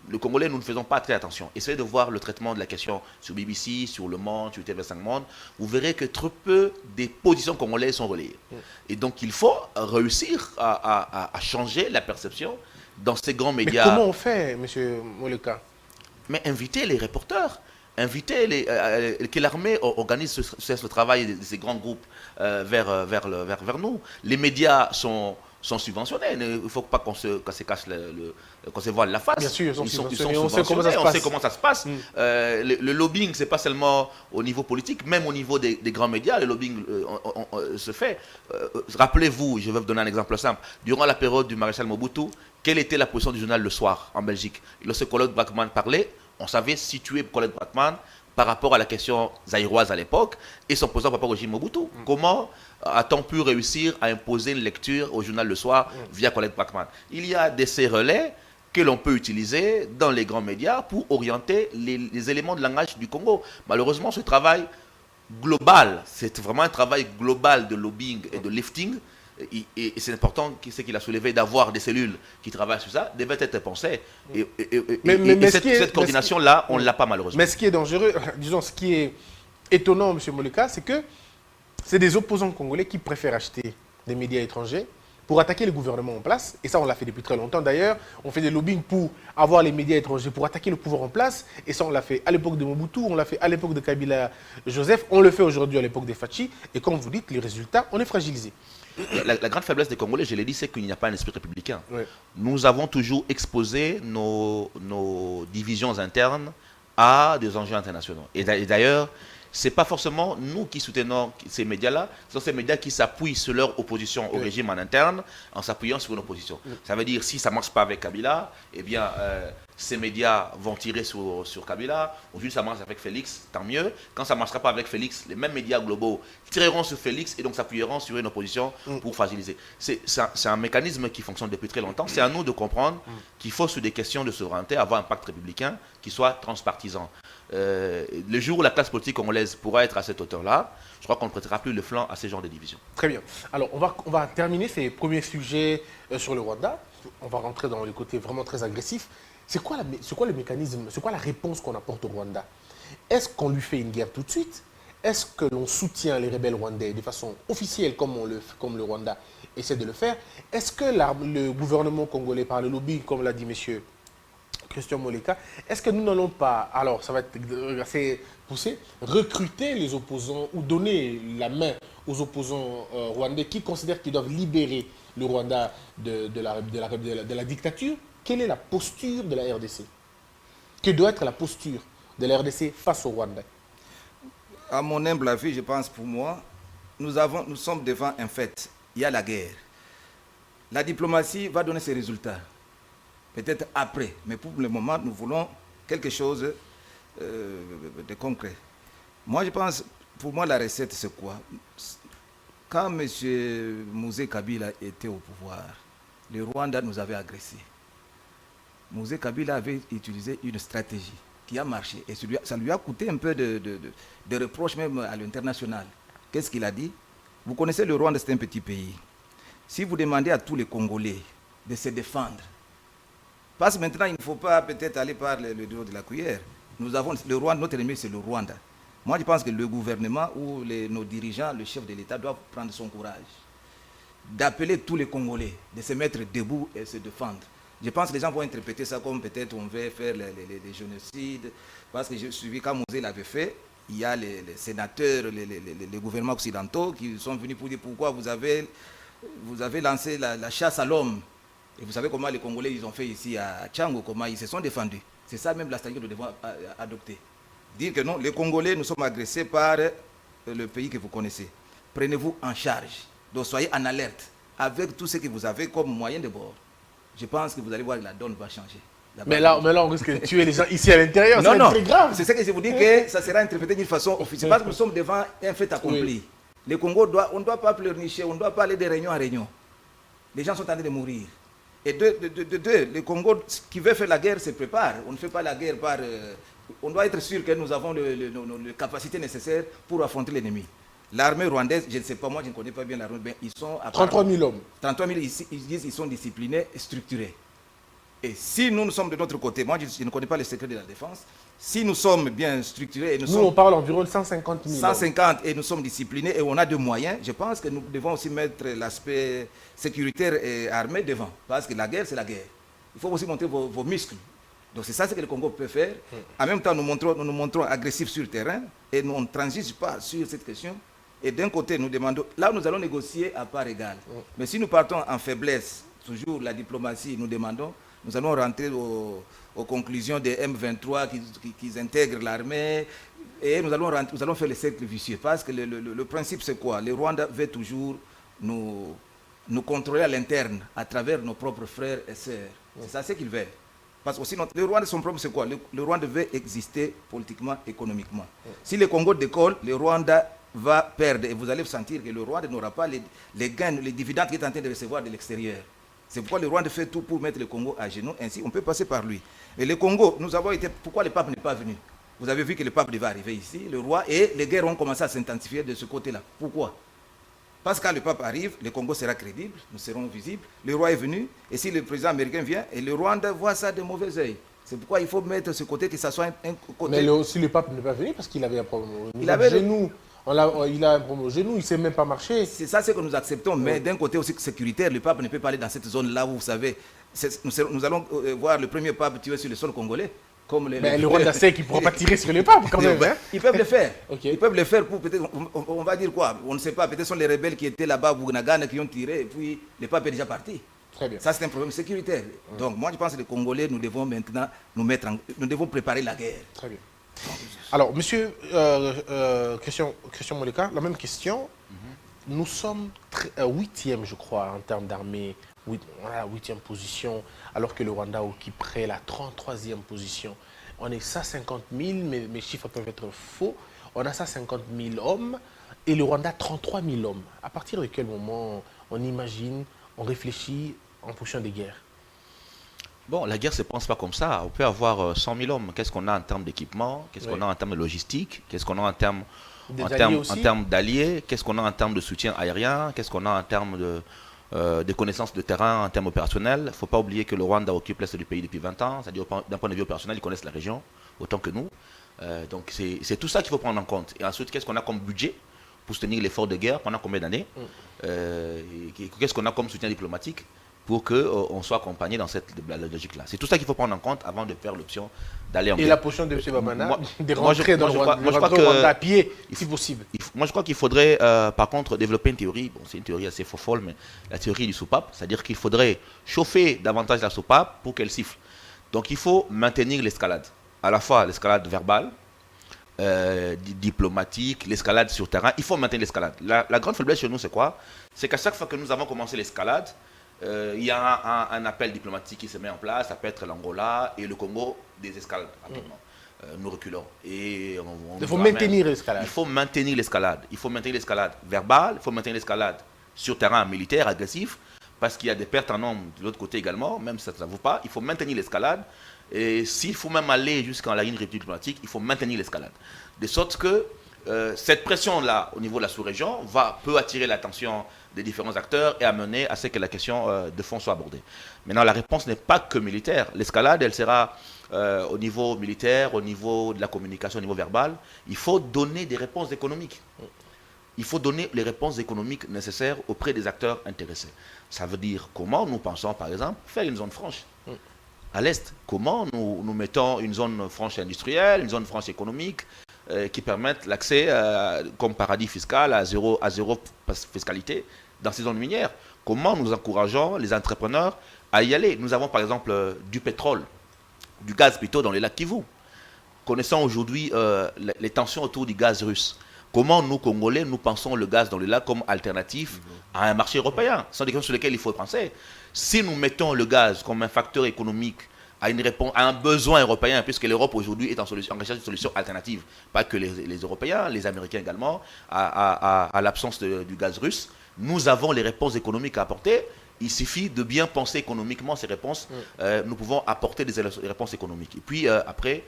le Congolais, nous ne faisons pas très attention. Essayez de voir le traitement de la question sur BBC, sur Le Monde, sur TV5 Monde. Vous verrez que trop peu des positions congolaises sont relayées. Et donc, il faut réussir à changer la perception dans ces grands médias. Mais comment on fait, M. Moleka? Mais inviter les reporters, inviter que l'armée organise ce travail de ces grands groupes vers nous. Les médias sont subventionnés. Il ne faut pas qu'on se cache qu'on se voile la face. Bien sûr, ils sont subventionnés. On sait comment ça se passe. Le lobbying, ce n'est pas seulement au niveau politique, même au niveau des grands médias, le lobbying se fait. Rappelez-vous, je vais vous donner un exemple simple. Durant la période du maréchal Mobutu, quelle était la position du journal Le Soir en Belgique? Lorsque Colette Brackman parlait, on savait situer Colette Brackman par rapport à la question zaïroise à l'époque et son position par rapport au régime Mobutu. Comment a-t-on pu réussir à imposer une lecture au journal Le Soir via Colette Brackman? Il y a ces relais que l'on peut utiliser dans les grands médias pour orienter les éléments de langage du Congo. Malheureusement, ce travail global, c'est vraiment un travail global de lobbying et de lifting. Et c'est important, ce qu'il a soulevé, d'avoir des cellules qui travaillent sur ça, devait être pensé. Mais cette coordination-là, on ne l'a pas malheureusement. Mais ce qui est dangereux, disons, ce qui est étonnant, M. Moleka, c'est que c'est des opposants congolais qui préfèrent acheter des médias étrangers pour attaquer le gouvernement en place. Et ça, on l'a fait depuis très longtemps. D'ailleurs, on fait des lobbying pour avoir les médias étrangers, pour attaquer le pouvoir en place. Et ça, on l'a fait à l'époque de Mobutu, on l'a fait à l'époque de Kabila Joseph, on le fait aujourd'hui à l'époque des Fachi. Et comme vous dites, les résultats, on est fragilisé. La grande faiblesse des Congolais, je l'ai dit, c'est qu'il n'y a pas un esprit républicain. Nous avons toujours exposé nos divisions internes à des enjeux internationaux. Et d'ailleurs, ce n'est pas forcément nous qui soutenons ces médias-là, ce sont ces médias qui s'appuient sur leur opposition au régime en interne en s'appuyant sur une opposition. Ça veut dire, si ça ne marche pas avec Kabila, eh bien, ces médias vont tirer sur Kabila. Aujourd'hui, ça marche avec Félix, tant mieux. Quand ça ne marchera pas avec Félix, les mêmes médias globaux tireront sur Félix et donc s'appuieront sur une opposition pour fragiliser. C'est un mécanisme qui fonctionne depuis très longtemps. C'est à nous de comprendre qu'il faut, sur des questions de souveraineté, avoir un pacte républicain qui soit transpartisan. Le jour où la classe politique congolaise pourra être à cette hauteur-là, je crois qu'on ne prêtera plus le flanc à ce genre de division. Très bien. Alors, on va terminer ces premiers sujets sur le Rwanda. On va rentrer dans le côté vraiment très agressif. C'est quoi le mécanisme, c'est quoi la réponse qu'on apporte au Rwanda? Est-ce qu'on lui fait une guerre tout de suite? Est-ce que l'on soutient les rebelles rwandais de façon officielle comme le Rwanda essaie de le faire? Est-ce que le gouvernement congolais, par le lobby, comme l'a dit M. Christian Moleka, est-ce que nous n'allons pas, alors ça va être assez poussé, recruter les opposants ou donner la main aux opposants rwandais qui considèrent qu'ils doivent libérer le Rwanda de la dictature? Quelle est la posture de la RDC? Quelle doit être la posture de la RDC face au Rwanda? À mon humble avis, je pense pour moi, nous sommes devant un fait. Il y a la guerre. La diplomatie va donner ses résultats. Peut-être après. Mais pour le moment, nous voulons quelque chose de concret. Moi, je pense, pour moi, la recette, c'est quoi? Quand M. Mouzé Kabila était au pouvoir, le Rwanda nous avait agressés. Mouzé Kabila avait utilisé une stratégie qui a marché. Et ça lui a coûté un peu de reproches même à l'international. Qu'est-ce qu'il a dit? Vous connaissez le Rwanda, c'est un petit pays. Si vous demandez à tous les Congolais de se défendre, parce que maintenant, il ne faut pas peut-être aller par le dos de la cuillère. Nous avons le Rwanda, notre ennemi, c'est le Rwanda. Moi, je pense que le gouvernement ou nos dirigeants, le chef de l'État doivent prendre son courage d'appeler tous les Congolais, de se mettre debout et se défendre. Je pense que les gens vont interpréter ça comme peut-être on veut faire les génocides, parce que j'ai suivi quand Mosé l'avait fait, il y a les sénateurs, les gouvernements occidentaux qui sont venus pour dire pourquoi vous avez lancé la chasse à l'homme. Et vous savez comment les Congolais ils ont fait ici à Tchango, comment ils se sont défendus. C'est ça même la stratégie que nous devons adopter. Dire que non, les Congolais, nous sommes agressés par le pays que vous connaissez. Prenez-vous en charge. Donc soyez en alerte avec tout ce que vous avez comme moyen de bord. Je pense que vous allez voir que la donne va changer. Mais là, on risque de tuer les gens ici à l'intérieur. Non, c'est très grave. C'est ça que je vous dis que ça sera interprété d'une façon officielle. Parce que nous sommes devant un fait accompli. Oui. Le Congo, on ne doit pas pleurnicher, on ne doit pas aller de réunion en réunion. Les gens sont en train de mourir. Et le Congo qui veut faire la guerre se prépare. On ne fait pas la guerre par... on doit être sûr que nous avons les capacités nécessaires pour affronter l'ennemi. L'armée rwandaise, je ne sais pas, moi je ne connais pas bien l'armée, mais ils sont... 33 000 hommes. 33 000, ils disent qu'ils sont disciplinés et structurés. Et si nous sommes de notre côté, moi je ne connais pas les secrets de la défense, si nous sommes bien structurés... Et on parle environ de 150 000 150 et nous sommes disciplinés et on a des moyens, je pense que nous devons aussi mettre l'aspect sécuritaire et armé devant. Parce que la guerre, c'est la guerre. Il faut aussi montrer vos muscles. Donc c'est ça ce que le Congo peut faire. En même temps, nous nous montrons agressifs sur le terrain et nous, on ne transige pas sur cette question. Et d'un côté, nous demandons, là nous allons négocier à part égale. Mais si nous partons en faiblesse, toujours la diplomatie, nous demandons, nous allons rentrer aux conclusions des M23 qui intègrent l'armée et nous allons faire le cercle vicieux. Parce que le principe c'est quoi? Le Rwanda veut toujours nous contrôler à l'interne à travers nos propres frères et sœurs. C'est ça ce qu'ils veulent. Parce que aussi, le Rwanda, son problème, c'est quoi? Le Rwanda veut exister politiquement, économiquement. Si le Congo décolle, le Rwanda va perdre. Et vous allez sentir que le Rwanda n'aura pas les gains, les dividendes qu'il est en train de recevoir de l'extérieur. C'est pourquoi le Rwanda fait tout pour mettre le Congo à genoux. Ainsi, on peut passer par lui. Et le Congo, nous avons été... Pourquoi le pape n'est pas venu? Vous avez vu que le pape devait arriver ici, le roi, et les guerres ont commencé à s'intensifier de ce côté-là. Pourquoi? Parce que quand le pape arrive, le Congo sera crédible, nous serons visibles. Le roi est venu, et si le président américain vient, et le Rwanda voit ça de mauvais oeil. C'est pourquoi il faut mettre ce côté, que ça soit un côté... Mais si le pape n'est pas venu, parce qu'il avait un problème au genou, il a un problème au genou, il ne sait même pas marcher. C'est ça ce que nous acceptons, mais d'un côté aussi sécuritaire, le pape ne peut pas aller dans cette zone-là où, vous savez, nous allons voir le premier pape tué sur le sol congolais. Mais le Rwanda sait qu'il ne pourra pas tirer sur le pape quand même. Hein? Ils peuvent le faire. Okay. Ils peuvent le faire pour peut-être, on va dire quoi? On ne sait pas, peut-être ce sont les rebelles qui étaient là-bas, Bougnagana, qui ont tiré, et puis le pape est déjà parti. Très bien. Ça, c'est un problème sécuritaire. Donc, moi, je pense que les Congolais, nous devons maintenant nous devons préparer la guerre. Très bien. Alors, monsieur Christian Moleka, la même question. Nous sommes 8e, je crois, en termes d'armée. On a la 8e position, alors que le Rwanda occuperait la 33e position. On est 150 000, mais mes chiffres peuvent être faux. On a 150 000 hommes et le Rwanda 33 000 hommes. À partir de quel moment on imagine, on réfléchit en fonction des guerres? Bon, la guerre ne se pense pas comme ça. On peut avoir 100 000 hommes. Qu'est-ce qu'on a en termes d'équipement? Qu'est-ce qu'on a en termes de logistique? Qu'est-ce qu'on a en termes d'alliés? Qu'est-ce qu'on a en termes de soutien aérien? Qu'est-ce qu'on a en termes de connaissances de terrain, en termes opérationnels? Il ne faut pas oublier que le Rwanda occupe l'est du pays depuis 20 ans. C'est-à-dire, d'un point de vue opérationnel, ils connaissent la région autant que nous. Donc, c'est tout ça qu'il faut prendre en compte. Et ensuite, qu'est-ce qu'on a comme budget pour soutenir l'effort de guerre pendant combien d'années? Qu'est-ce qu'on a comme soutien diplomatique pour qu'on soit accompagné dans cette logique-là? C'est tout ça qu'il faut prendre en compte avant de faire l'option d'aller en guerre. Et la position de M. Babana, de rentrer dans le Rwanda à pied, si possible. Moi, je crois qu'il faudrait, par contre, développer une théorie. Bon, c'est une théorie assez folle, mais la théorie du soupape, c'est-à-dire qu'il faudrait chauffer davantage la soupape pour qu'elle siffle. Donc, il faut maintenir l'escalade. À la fois l'escalade verbale, diplomatique, l'escalade sur terrain. Il faut maintenir l'escalade. La grande faiblesse chez nous, c'est quoi? C'est qu'à chaque fois que nous avons commencé l'escalade, il y a un appel diplomatique qui se met en place. Ça peut être l'Angola et le Congo désescalade rapidement. Nous reculons. Et il faut maintenir l'escalade. Il faut maintenir l'escalade. Il faut maintenir l'escalade verbale, il faut maintenir l'escalade sur terrain militaire, agressif, parce qu'il y a des pertes en nombre de l'autre côté également, même si ça ne vaut pas. Il faut maintenir l'escalade. Et s'il faut même aller jusqu'en la ligne diplomatique, il faut maintenir l'escalade. De sorte que cette pression-là, au niveau de la sous-région, peut attirer l'attention des différents acteurs et amener à ce que la question de fond soit abordée. Maintenant, la réponse n'est pas que militaire. L'escalade, elle sera au niveau militaire, au niveau de la communication, au niveau verbal. Il faut donner des réponses économiques. Il faut donner les réponses économiques nécessaires auprès des acteurs intéressés. Ça veut dire comment nous pensons, par exemple, faire une zone franche. À l'Est, comment nous mettons une zone franche industrielle, une zone franche économique, qui permettent l'accès comme paradis fiscal à zéro fiscalité dans ces zones minières. Comment nous encourageons les entrepreneurs à y aller. Nous avons par exemple du pétrole, du gaz plutôt dans les lacs Kivu. Connaissant aujourd'hui les tensions autour du gaz russe. Comment nous, Congolais, nous pensons le gaz dans les lacs comme alternatif à un marché européen. Ce sont des questions sur lesquelles il faut penser. Si nous mettons le gaz comme un facteur économique à un besoin européen, puisque l'Europe aujourd'hui est en recherche de solutions alternatives, pas que les Européens, les Américains également, à l'absence du gaz russe, nous avons les réponses économiques à apporter. Il suffit de bien penser économiquement ces réponses. Nous pouvons apporter des réponses économiques. Et puis après,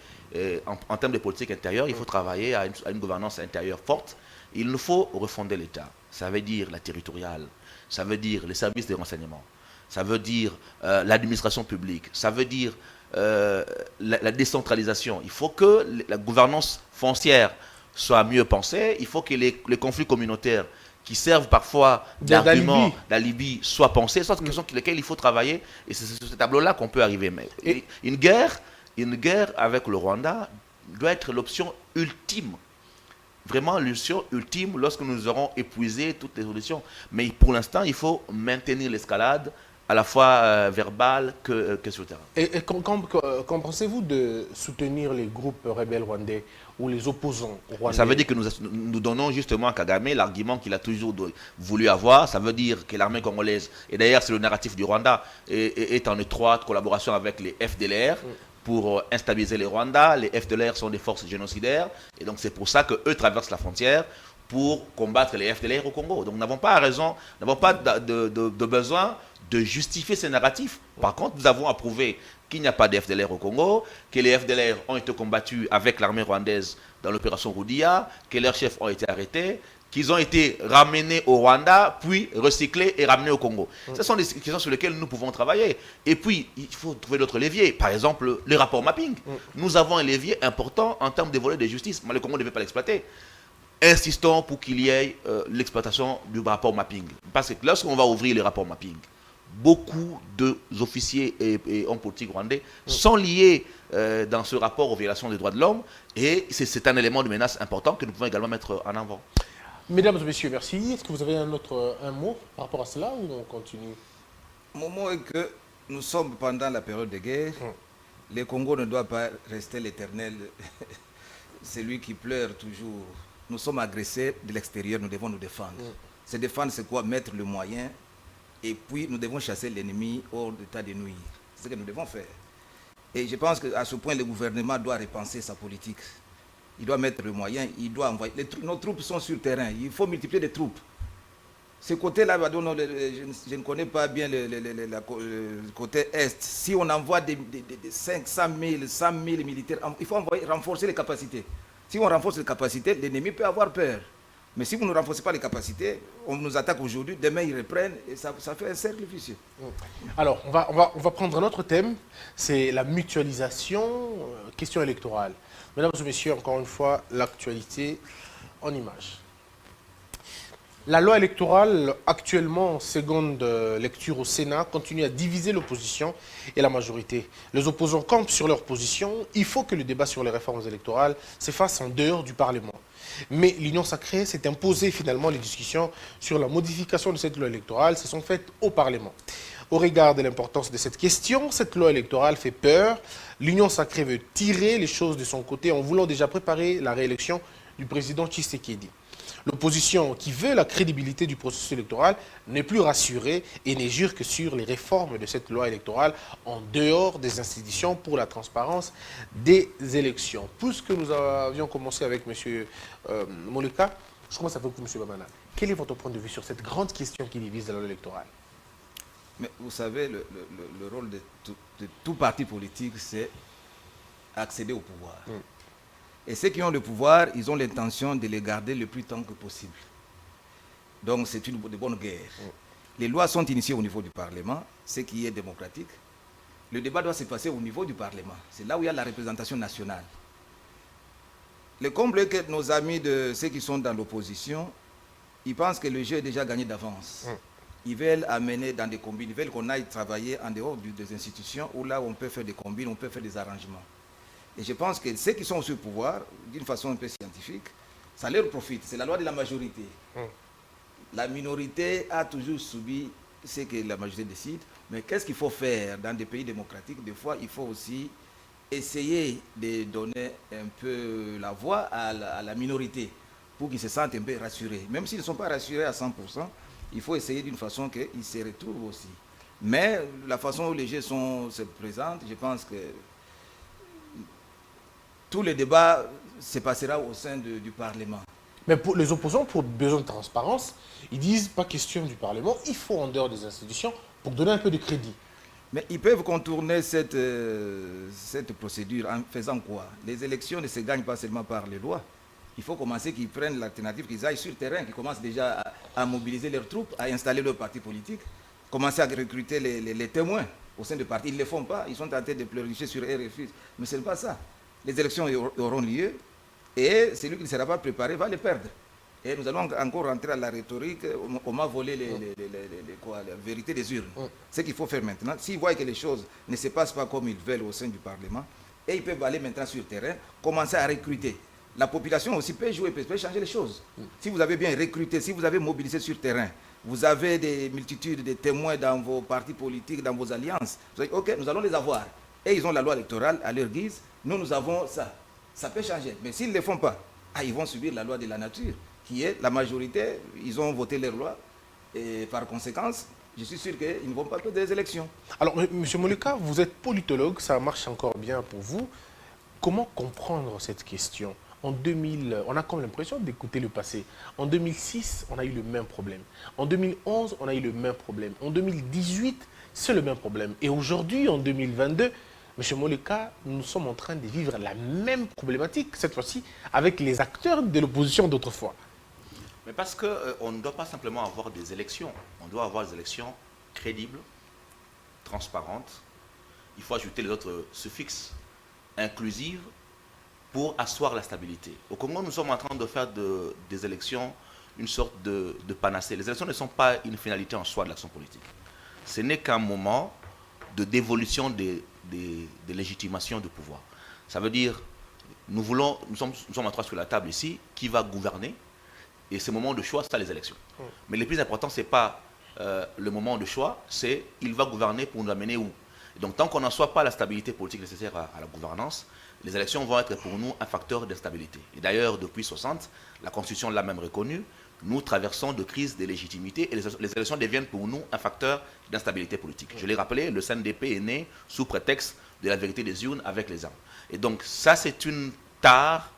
en termes de politique intérieure, il faut travailler à une gouvernance intérieure forte. Il nous faut refonder l'État. Ça veut dire la territoriale, ça veut dire les services de renseignement, ça veut dire l'administration publique, ça veut dire la décentralisation. Il faut que la gouvernance foncière soit mieux pensée. Il faut que les conflits communautaires qui servent parfois d'argument d'alibi soient pensés. Ce sont des questions sur lesquelles il faut travailler. Et c'est sur ce tableau-là qu'on peut arriver. Mais une guerre avec le Rwanda doit être l'option ultime. Vraiment l'option ultime lorsque nous aurons épuisé toutes les solutions. Mais pour l'instant, il faut maintenir l'escalade à la fois verbale que sur le terrain. Et qu'en pensez-vous de soutenir les groupes rebelles rwandais ou les opposants rwandais? Ça veut dire que nous donnons justement à Kagame l'argument qu'il a toujours voulu avoir. Ça veut dire que l'armée congolaise, et d'ailleurs c'est le narratif du Rwanda, est en étroite collaboration avec les FDLR pour instabiliser les Rwandais. Les FDLR sont des forces génocidaires et donc c'est pour ça qu'eux traversent la frontière pour combattre les FDLR au Congo. Donc nous n'avons pas raison, nous n'avons pas de besoin de justifier ces narratifs. Par contre, nous avons approuvé qu'il n'y a pas de FDLR au Congo, que les FDLR ont été combattus avec l'armée rwandaise dans l'opération Roudia, que leurs chefs ont été arrêtés, qu'ils ont été ramenés au Rwanda, puis recyclés et ramenés au Congo. Ce sont des questions sur lesquelles nous pouvons travailler. Et puis, il faut trouver d'autres leviers. Par exemple, les rapports mapping. Nous avons un levier important en termes de volet de justice, mais le Congo ne devait pas l'exploiter. Insistons pour qu'il y ait l'exploitation du rapport mapping. Parce que lorsqu'on va ouvrir les rapports mapping, beaucoup d'officiers et hommes politiques rwandais sont liés dans ce rapport aux violations des droits de l'homme et c'est un élément de menace important que nous pouvons également mettre en avant. Mesdames et messieurs, merci. Est-ce que vous avez un mot par rapport à cela ou on continue? Mon mot est que nous sommes pendant la période de guerre. Le Congo ne doit pas rester l'éternel, celui qui pleure toujours. Nous sommes agressés de l'extérieur, nous devons nous défendre. Se défendre, c'est quoi? Mettre le moyen. Et puis, nous devons chasser l'ennemi hors d'état de nuire. C'est ce que nous devons faire. Et je pense qu'à ce point, le gouvernement doit repenser sa politique. Il doit mettre le moyen, il doit envoyer. Nos troupes sont sur le terrain, il faut multiplier les troupes. Ce côté-là, je ne connais pas bien le côté Est. Si on envoie des 500 000, 100 000 militaires, il faut renforcer les capacités. Si on renforce les capacités, l'ennemi peut avoir peur. Mais si vous ne renforcez pas les capacités, on nous attaque aujourd'hui, demain ils reprennent et ça fait un cercle vicieux. Alors, on va prendre un autre thème, c'est la mutualisation, question électorale. Mesdames et messieurs, encore une fois, l'actualité en images. La loi électorale, actuellement en seconde lecture au Sénat, continue à diviser l'opposition et la majorité. Les opposants campent sur leur position. Il faut que le débat sur les réformes électorales se fasse en dehors du Parlement. Mais l'Union sacrée s'est imposée finalement les discussions sur la modification de cette loi électorale se sont faites au Parlement. Au regard de l'importance de cette question, cette loi électorale fait peur. L'Union sacrée veut tirer les choses de son côté en voulant déjà préparer la réélection du président Tshisekedi. L'opposition qui veut la crédibilité du processus électoral n'est plus rassurée et ne jure que sur les réformes de cette loi électorale en dehors des institutions pour la transparence des élections. Puisque nous avions commencé avec M. Moleka, je commence avec vous, M. Bamana. Quel est votre point de vue sur cette grande question qui divise la loi électorale? Mais vous savez, le rôle de tout parti politique, c'est accéder au pouvoir. Et ceux qui ont le pouvoir, ils ont l'intention de les garder le plus temps que possible. Donc c'est une de bonne guerre. Les lois sont initiées au niveau du Parlement, ce qui est démocratique. Le débat doit se passer au niveau du Parlement. C'est là où il y a la représentation nationale. Le comble est que nos amis de ceux qui sont dans l'opposition, ils pensent que le jeu est déjà gagné d'avance. Ils veulent amener dans des combines, ils veulent qu'on aille travailler en dehors des institutions où là on peut faire des combines, on peut faire des arrangements. Et je pense que ceux qui sont au pouvoir, d'une façon un peu scientifique, ça leur profite. C'est la loi de la majorité. La minorité a toujours subi ce que la majorité décide. Mais qu'est-ce qu'il faut faire dans des pays démocratiques? Des fois, il faut aussi essayer de donner un peu la voix à la minorité pour qu'ils se sentent un peu rassurés. Même s'ils ne sont pas rassurés à 100%, il faut essayer d'une façon qu'ils se retrouvent aussi. Mais la façon où les jeux se présentent, je pense que tout le débat se passera au sein du Parlement. Mais pour les opposants, pour besoin de transparence, ils disent pas question du Parlement, il faut en dehors des institutions pour donner un peu de crédit. Mais ils peuvent contourner cette procédure en faisant quoi? Les élections ne se gagnent pas seulement par les lois. Il faut commencer qu'ils prennent l'alternative, qu'ils aillent sur le terrain, qu'ils commencent déjà à mobiliser leurs troupes, à installer leurs partis politiques, commencer à recruter les témoins au sein du parti. Ils ne le font pas, ils sont tentés de pleurnicher sur RFI. Mais ce n'est pas ça. Les élections auront lieu et celui qui ne sera pas préparé va les perdre. Et nous allons encore rentrer à la rhétorique, on m'a volé la vérité des urnes. Ce qu'il faut faire maintenant, s'ils voient que les choses ne se passent pas comme ils veulent au sein du Parlement, et ils peuvent aller maintenant sur le terrain, commencer à recruter. La population aussi peut jouer, peut changer les choses. Si vous avez bien recruté, si vous avez mobilisé sur le terrain, vous avez des multitudes de témoins dans vos partis politiques, dans vos alliances, vous dites, ok, nous allons les avoir. Et ils ont la loi électorale à leur guise, nous avons ça. Ça peut changer. Mais s'ils ne le font pas, ils vont subir la loi de la nature, qui est la majorité, ils ont voté leur loi, et par conséquence, je suis sûr qu'ils ne vont pas perdre des élections. Alors, M. Moluka, vous êtes politologue, ça marche encore bien pour vous. Comment comprendre cette question? En 2000, on a comme l'impression d'écouter le passé. En 2006, on a eu le même problème. En 2011, on a eu le même problème. En 2018, c'est le même problème. Et aujourd'hui, en 2022, M. Moluka, nous sommes en train de vivre la même problématique, cette fois-ci, avec les acteurs de l'opposition d'autrefois. Mais parce qu'on ne doit pas simplement avoir des élections. On doit avoir des élections crédibles, transparentes. Il faut ajouter les autres suffixes, inclusives, pour asseoir la stabilité. Au Congo, nous sommes en train de faire des élections une sorte de panacée. Les élections ne sont pas une finalité en soi de l'action politique. Ce n'est qu'un moment de dévolution des légitimations de pouvoir. Ça veut dire, nous sommes à trois sur la table ici, qui va gouverner, et ce moment de choix, c'est les élections. Mais le plus important, ce n'est pas le moment de choix, c'est il va gouverner pour nous amener où. Et donc tant qu'on n'en soit pas la stabilité politique nécessaire à la gouvernance, les élections vont être pour nous un facteur d'instabilité. Et d'ailleurs, depuis 60, la Constitution l'a même reconnu, nous traversons de crises de légitimité et les élections deviennent pour nous un facteur d'instabilité politique. Je l'ai rappelé, le CNDP est né sous prétexte de la vérité des urnes avec les armes. Et donc ça, c'est une tare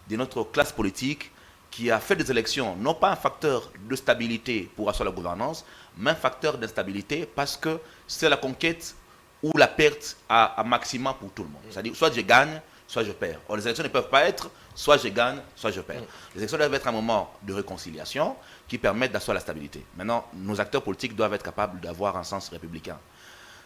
de notre classe politique qui a fait des élections, non pas un facteur de stabilité pour assurer la gouvernance, mais un facteur d'instabilité parce que c'est la conquête ou la perte à maximum pour tout le monde. C'est-à-dire, soit je gagne, soit je perds. Or, les élections ne peuvent pas être soit je gagne, soit je perds. Les élections doivent être un moment de réconciliation qui permettent d'asseoir la stabilité. Maintenant, nos acteurs politiques doivent être capables d'avoir un sens républicain.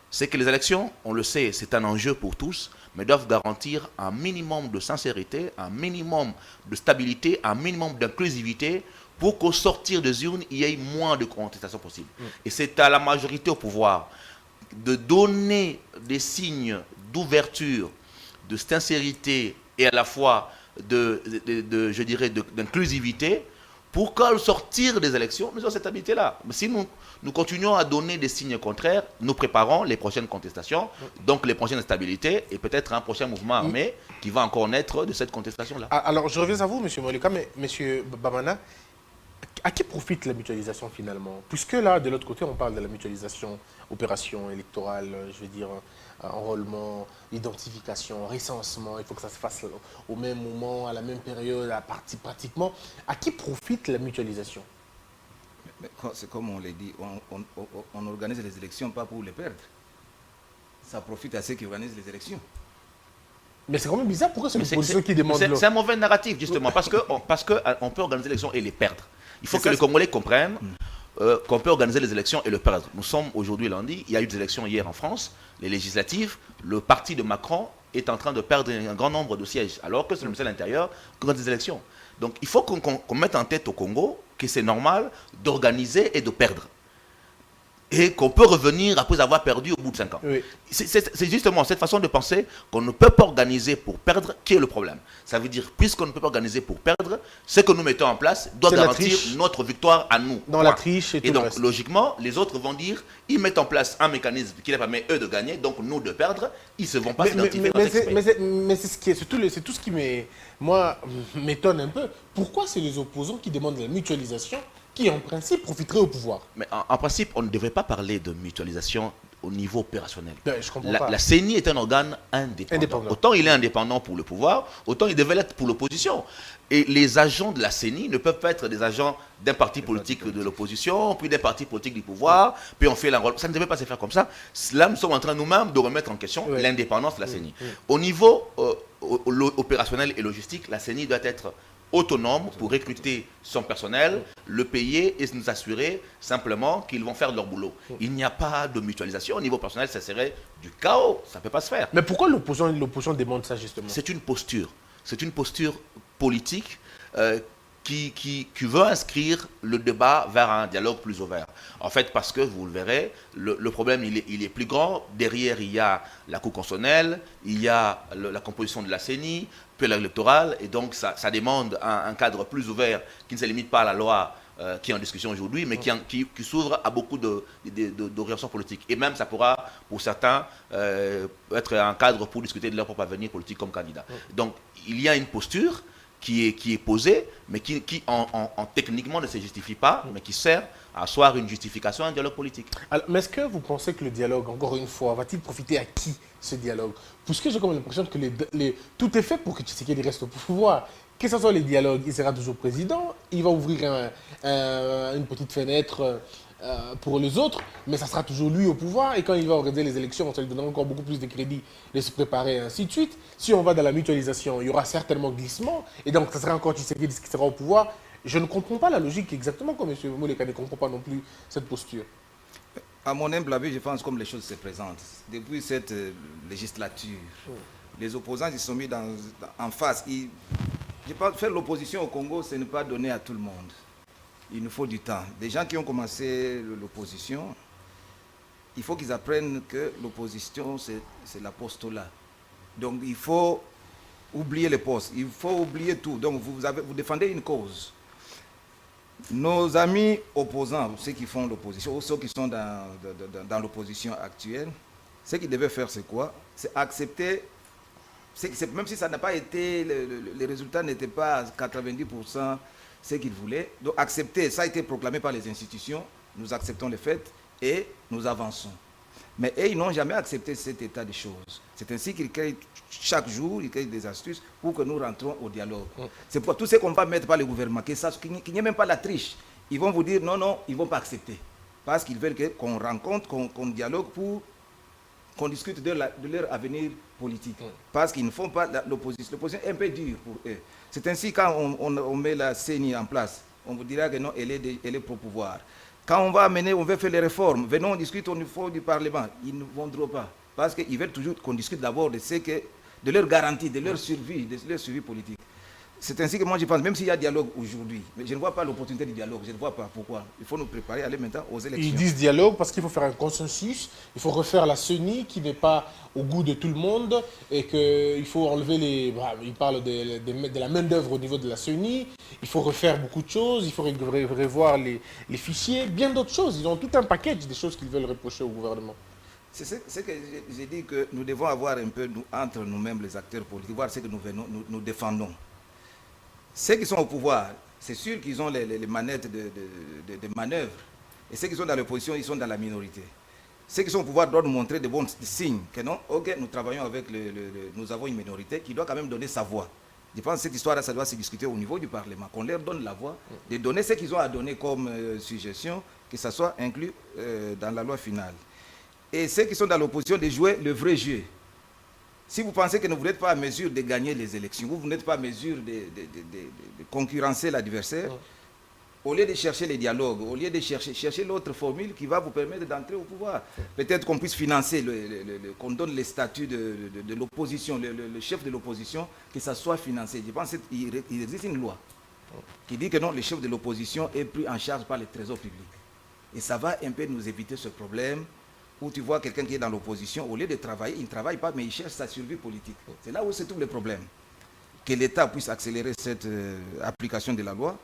C'est que les élections, on le sait, c'est un enjeu pour tous, mais doivent garantir un minimum de sincérité, un minimum de stabilité, un minimum d'inclusivité pour qu'au sortir des urnes, il y ait moins de contestation possible. Et c'est à la majorité au pouvoir de donner des signes d'ouverture, de sincérité et à la fois je dirais, d'inclusivité pour qu'au sortir des élections, nous ayons cette stabilité-là. Si nous continuons à donner des signes contraires, nous préparons les prochaines contestations, donc les prochaines instabilités et peut-être un prochain mouvement armé qui va encore naître de cette contestation-là. Alors, je reviens à vous, M. Moluka, mais M. Bamana, à qui profite la mutualisation finalement? Puisque là, de l'autre côté, on parle de la mutualisation, opération électorale, je veux dire, enrôlement, identification, recensement, il faut que ça se fasse au même moment, à la même période, pratiquement. À qui profite la mutualisation? C'est comme on l'a dit, on organise les élections pas pour les perdre. Ça profite à ceux qui organisent les élections. Mais c'est quand même bizarre, pourquoi c'est Mais l'opposition qui demande c'est un mauvais narratif, justement, parce qu'on peut organiser l'élection et les perdre. Il faut que les Congolais comprennent qu'on peut organiser les élections et le perdre. Nous sommes aujourd'hui lundi, il y a eu des élections hier en France, les législatives, le parti de Macron est en train de perdre un grand nombre de sièges, alors que c'est le ministère de l'Intérieur qui organise des élections. Donc il faut qu'on mette en tête au Congo que c'est normal d'organiser et de perdre. Et qu'on peut revenir après avoir perdu au bout de 5 ans. Oui. C'est justement cette façon de penser qu'on ne peut pas organiser pour perdre qui est le problème. Ça veut dire, puisqu'on ne peut pas organiser pour perdre, ce que nous mettons en place doit garantir notre victoire à nous. Dans la triche et tout donc, le reste. logiquement, les autres vont dire, ils mettent en place un mécanisme qui les permet eux de gagner, donc nous de perdre, ils ne se vont pas s'identifier dans mais c'est tout ce qui m'étonne un peu. Pourquoi c'est les opposants qui demandent la mutualisation qui, en principe, profiterait au pouvoir? Mais en principe, on ne devrait pas parler de mutualisation au niveau opérationnel. Je comprends pas. La CENI est un organe indépendant. Autant il est indépendant pour le pouvoir, autant il devait l'être pour l'opposition. Et les agents de la CENI ne peuvent pas être des agents d'un parti politique de l'opposition, puis d'un parti politique du pouvoir, puis on fait l'enrôlement. Ça ne devait pas se faire comme ça. Là, nous sommes en train nous-mêmes de remettre en question l'indépendance de la CENI. Au niveau opérationnel et logistique, la CENI doit être autonome pour recruter son personnel, le payer et nous assurer simplement qu'ils vont faire leur boulot. Il n'y a pas de mutualisation. Au niveau personnel, ça serait du chaos. Ça ne peut pas se faire. Mais pourquoi l'opposition demande ça, justement? C'est une posture. C'est une posture politique qui veut inscrire le débat vers un dialogue plus ouvert. En fait, parce que, vous le verrez, le problème, il est plus grand. Derrière, il y a la Cour constitutionnelle, il y a la composition de la CENI, puis l'électorale, et donc ça demande un cadre plus ouvert qui ne se limite pas à la loi qui est en discussion aujourd'hui, mais qui s'ouvre à beaucoup d'orientations politiques. Et même, ça pourra, pour certains, être un cadre pour discuter de leur propre avenir politique comme candidat. Donc, il y a une posture qui est posée, mais qui techniquement ne se justifie pas, mais qui sert à asseoir une justification à un dialogue politique. Alors, mais est-ce que vous pensez que le dialogue, encore une fois, va-t-il profiter à qui, ce dialogue? Puisque j'ai comme l'impression que tout est fait pour que Tshisekedi reste au pouvoir. Que ce soit les dialogues, il sera toujours président, il va ouvrir une petite fenêtre pour les autres, mais ça sera toujours lui au pouvoir, et quand il va organiser les élections, ça lui donnera encore beaucoup plus de crédit de se préparer, et ainsi de suite. Si on va dans la mutualisation, il y aura certainement glissement, et donc ça sera encore Tshisekedi qui sera au pouvoir. Je ne comprends pas la logique exactement comme M. Moleka ne comprend pas non plus cette posture. À mon humble avis, je pense comme les choses se présentent. Depuis cette législature, les opposants ils sont mis en face. Je pense faire l'opposition au Congo, ce n'est pas donné à tout le monde. Il nous faut du temps. Des gens qui ont commencé l'opposition, il faut qu'ils apprennent que l'opposition, c'est l'apostolat. Donc il faut oublier les postes, il faut oublier tout. Donc vous défendez une cause. Nos amis opposants, ceux qui font l'opposition, ou ceux qui sont dans l'opposition actuelle, ce qu'ils devaient faire, c'est quoi? C'est accepter, même si ça n'a pas été, les résultats n'étaient pas à 90% ce qu'ils voulaient. Donc accepter, ça a été proclamé par les institutions, nous acceptons les faits et nous avançons. Mais ils n'ont jamais accepté cet état de choses. C'est ainsi qu'ils créent chaque jour, ils créent des astuces pour que nous rentrons au dialogue. C'est pour tout ce qu'on va mettre par le gouvernement, qu'il n'y ait même pas la triche. Ils vont vous dire non, ils ne vont pas accepter. Parce qu'ils veulent qu'on rencontre, qu'on dialogue pour qu'on discute de leur avenir politique. Parce qu'ils ne font pas l'opposition. L'opposition est un peu dure pour eux. C'est ainsi quand on met la CENI en place, on vous dira que non, elle est pour pouvoir. Quand on veut faire les réformes, venons, on discute au niveau du Parlement. Ils ne voudront pas. Parce qu'ils veulent toujours qu'on discute d'abord de leur garantie, de leur survie politique. C'est ainsi que moi je pense, même s'il y a dialogue aujourd'hui, mais je ne vois pas l'opportunité du dialogue, je ne vois pas pourquoi. Il faut nous préparer à aller maintenant aux élections. Ils disent dialogue parce qu'il faut faire un consensus, il faut refaire la CENI qui n'est pas au goût de tout le monde et qu'il faut enlever ils parlent de la main d'œuvre au niveau de la CENI, il faut refaire beaucoup de choses, il faut revoir les fichiers, bien d'autres choses. Ils ont tout un package des choses qu'ils veulent reprocher au gouvernement. C'est ce que j'ai dit que nous devons avoir un peu entre nous-mêmes les acteurs politiques, voir ce que nous défendons. Ceux qui sont au pouvoir, c'est sûr qu'ils ont les manettes de manœuvre. Et ceux qui sont dans l'opposition, ils sont dans la minorité. Ceux qui sont au pouvoir doivent nous montrer de bons signes que non, ok, nous travaillons avec nous avons une minorité qui doit quand même donner sa voix. Je pense que cette histoire-là, ça doit se discuter au niveau du Parlement, qu'on leur donne la voix, de donner ce qu'ils ont à donner comme suggestion, que ça soit inclus dans la loi finale. Et ceux qui sont dans l'opposition, de jouer le vrai jeu. Si vous pensez que vous n'êtes pas à mesure de gagner les élections, vous n'êtes pas à mesure de concurrencer l'adversaire, au lieu de chercher les dialogues, au lieu de chercher l'autre formule qui va vous permettre d'entrer au pouvoir. Peut-être qu'on puisse financer, qu'on donne les statuts de l'opposition, le chef de l'opposition, que ça soit financé. Je pense qu'il existe une loi qui dit que non, le chef de l'opposition est pris en charge par le trésor public. Et ça va un peu nous éviter ce problème où tu vois quelqu'un qui est dans l'opposition, au lieu de travailler, il ne travaille pas, mais il cherche sa survie politique. C'est là où se trouve le problème. Que l'État puisse accélérer cette application de la loi,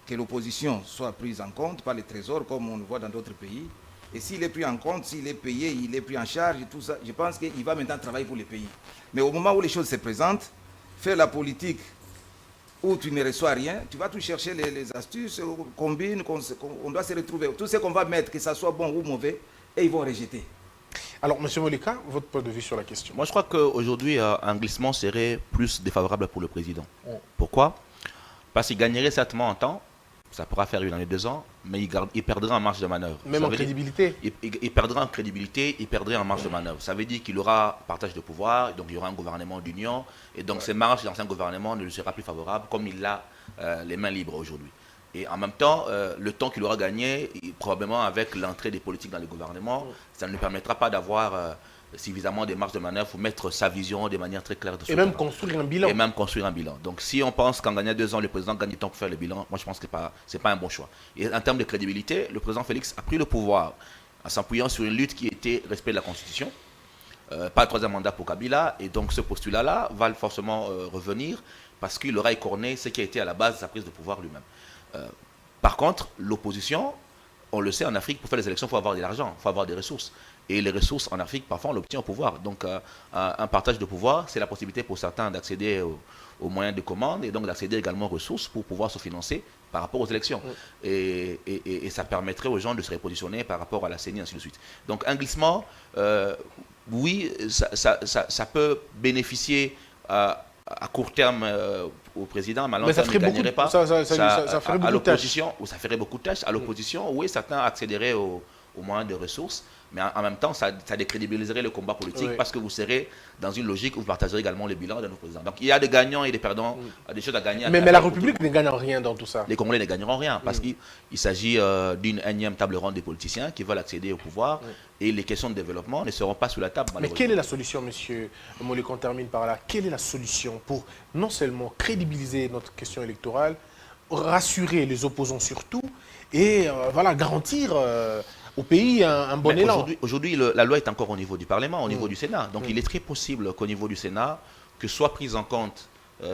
que l'opposition soit prise en compte par le trésor, comme on le voit dans d'autres pays. Et s'il est pris en compte, s'il est payé, il est pris en charge, tout ça, je pense qu'il va maintenant travailler pour le pays. Mais au moment où les choses se présentent, faire la politique où tu ne reçois rien, tu vas tout chercher les astuces, combine, on doit se retrouver. Tout ce qu'on va mettre, que ça soit bon ou mauvais, et ils vont rejeter. Alors, M. Moleka, votre point de vue sur la question? Moi, je crois qu'aujourd'hui, un glissement serait plus défavorable pour le président. Pourquoi? Parce qu'il gagnerait certainement en temps, ça pourra faire 1 année, 2 ans, mais il perdra en marge de manœuvre. Même en crédibilité? Il perdra en crédibilité, il perdrait en marge de manœuvre. Ça veut dire qu'il aura partage de pouvoir, donc il y aura un gouvernement d'union, et donc ces marges dans un gouvernement ne lui sera plus favorable comme il a les mains libres aujourd'hui. Et en même temps, le temps qu'il aura gagné, probablement avec l'entrée des politiques dans le gouvernement, ça ne lui permettra pas d'avoir suffisamment des marges de manœuvre pour mettre sa vision de manière très claire. Et même construire un bilan. Et même construire un bilan. Donc si on pense qu'en gagnant 2 ans, le président gagne du temps pour faire le bilan, moi je pense que ce n'est pas un bon choix. Et en termes de crédibilité, le président Félix a pris le pouvoir en s'appuyant sur une lutte qui était respect de la Constitution. Pas de 3e mandat pour Kabila. Et donc ce postulat-là va forcément revenir parce qu'il aura écorné ce qui a été à la base de sa prise de pouvoir lui-même. Par contre, l'opposition, on le sait, en Afrique, pour faire les élections, il faut avoir de l'argent, il faut avoir des ressources. Et les ressources en Afrique, parfois, on l'obtient au pouvoir. Donc, un partage de pouvoir, c'est la possibilité pour certains d'accéder aux moyens de commande et donc d'accéder également aux ressources pour pouvoir se financer par rapport aux élections. Et ça permettrait aux gens de se repositionner par rapport à la CENI, ainsi de suite. Donc, un glissement, oui, ça peut bénéficier à court terme au président, mais à long terme, il ne gagnerait pas. Ça ferait beaucoup de tâches. Ça ferait beaucoup de tâches. À l'opposition, oui, certains accéderaient aux moyens de ressources, mais en même temps, ça décrédibiliserait le combat politique parce que vous serez dans une logique où vous partagerez également les bilans de nos présidents. Donc il y a des gagnants et des perdants, des choses à gagner. Mais la République ne gagne rien dans tout ça. Les Congolais ne gagneront rien parce qu'il s'agit d'une énième table ronde des politiciens qui veulent accéder au pouvoir et les questions de développement ne seront pas sur la table. Mais quelle est la solution, monsieur Moleka, on termine par là. Quelle est la solution pour non seulement crédibiliser notre question électorale, rassurer les opposants surtout et voilà, garantir au pays un bon élan? Aujourd'hui, la loi est encore au niveau du Parlement, au niveau du Sénat. Donc il est très possible qu'au niveau du Sénat, que soient prises en compte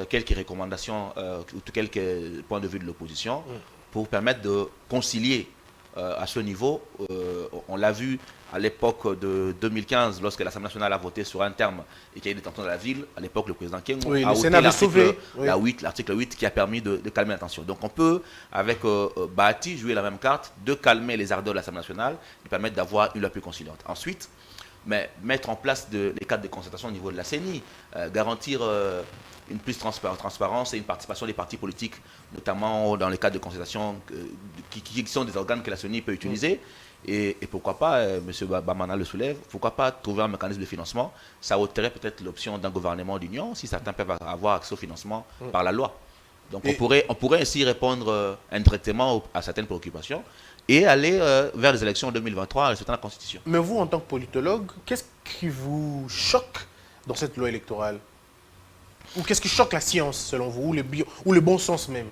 quelques recommandations ou quelques points de vue de l'opposition pour permettre de concilier à ce niveau. On l'a vu à l'époque de 2015, lorsque l'Assemblée nationale a voté sur un terme et qu'il y a eu des tensions de la ville. À l'époque, le président Kengo a ôté l'article 8 qui a permis de calmer la tension. Donc on peut, avec Bahati, jouer la même carte, de calmer les ardeurs de l'Assemblée nationale et permettre d'avoir une loi plus conciliante. Ensuite, mettre en place les cadres de concertation au niveau de la CENI, garantir une plus transparence et une participation des partis politiques, notamment dans les cadres de concertation qui sont des organes que la CENI peut utiliser. Et pourquoi pas, M. Bamana le soulève, pourquoi pas trouver un mécanisme de financement? Ça ôterait peut-être l'option d'un gouvernement d'union si certains peuvent avoir accès au financement par la loi. Donc on pourrait ainsi répondre indirectement à certaines préoccupations et aller vers les élections en 2023 en respectant la Constitution. Mais vous, en tant que politologue, qu'est-ce qui vous choque dans cette loi électorale? Ou qu'est-ce qui choque la science, selon vous, ou le bon sens même?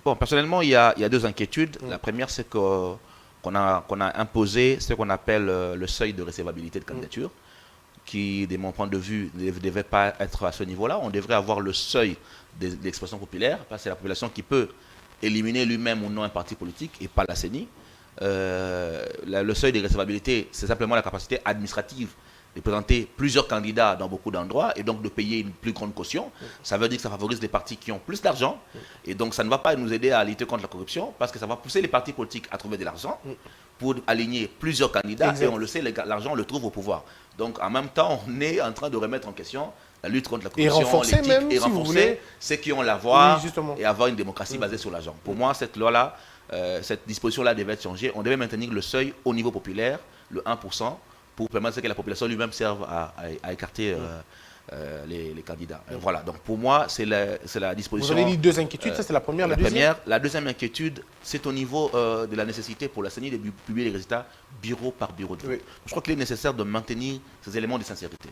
Bon, personnellement, il y a 2 inquiétudes. La première, c'est qu'on a imposé ce qu'on appelle le seuil de recevabilité de candidature, qui, de mon point de vue, ne devait pas être à ce niveau-là. On devrait avoir le seuil d'expression populaire, parce que c'est la population qui peut éliminer lui-même ou non un parti politique, et pas la CENI. Le seuil de recevabilité, c'est simplement la capacité administrative de présenter plusieurs candidats dans beaucoup d'endroits et donc de payer une plus grande caution. Ça veut dire que ça favorise les partis qui ont plus d'argent et donc ça ne va pas nous aider à lutter contre la corruption parce que ça va pousser les partis politiques à trouver de l'argent pour aligner plusieurs candidats et on le sait, l'argent on le trouve au pouvoir. Donc en même temps, on est en train de remettre en question la lutte contre la corruption, et renforcer même, et renforcer ceux qui ont l'avoir et avoir une démocratie basée sur l'argent. Pour moi, cette loi-là, cette disposition-là devait être changée. On devait maintenir le seuil au niveau populaire, le 1%, pour permettre que la population lui-même serve à écarter les candidats. Voilà, donc pour moi, c'est la disposition. Vous avez dit deux inquiétudes, ça c'est la première, la deuxième. La deuxième inquiétude, c'est au niveau de la nécessité pour la CENI de publier les résultats bureau par bureau de vote. Oui. Je crois qu'il est nécessaire de maintenir ces éléments de sincérité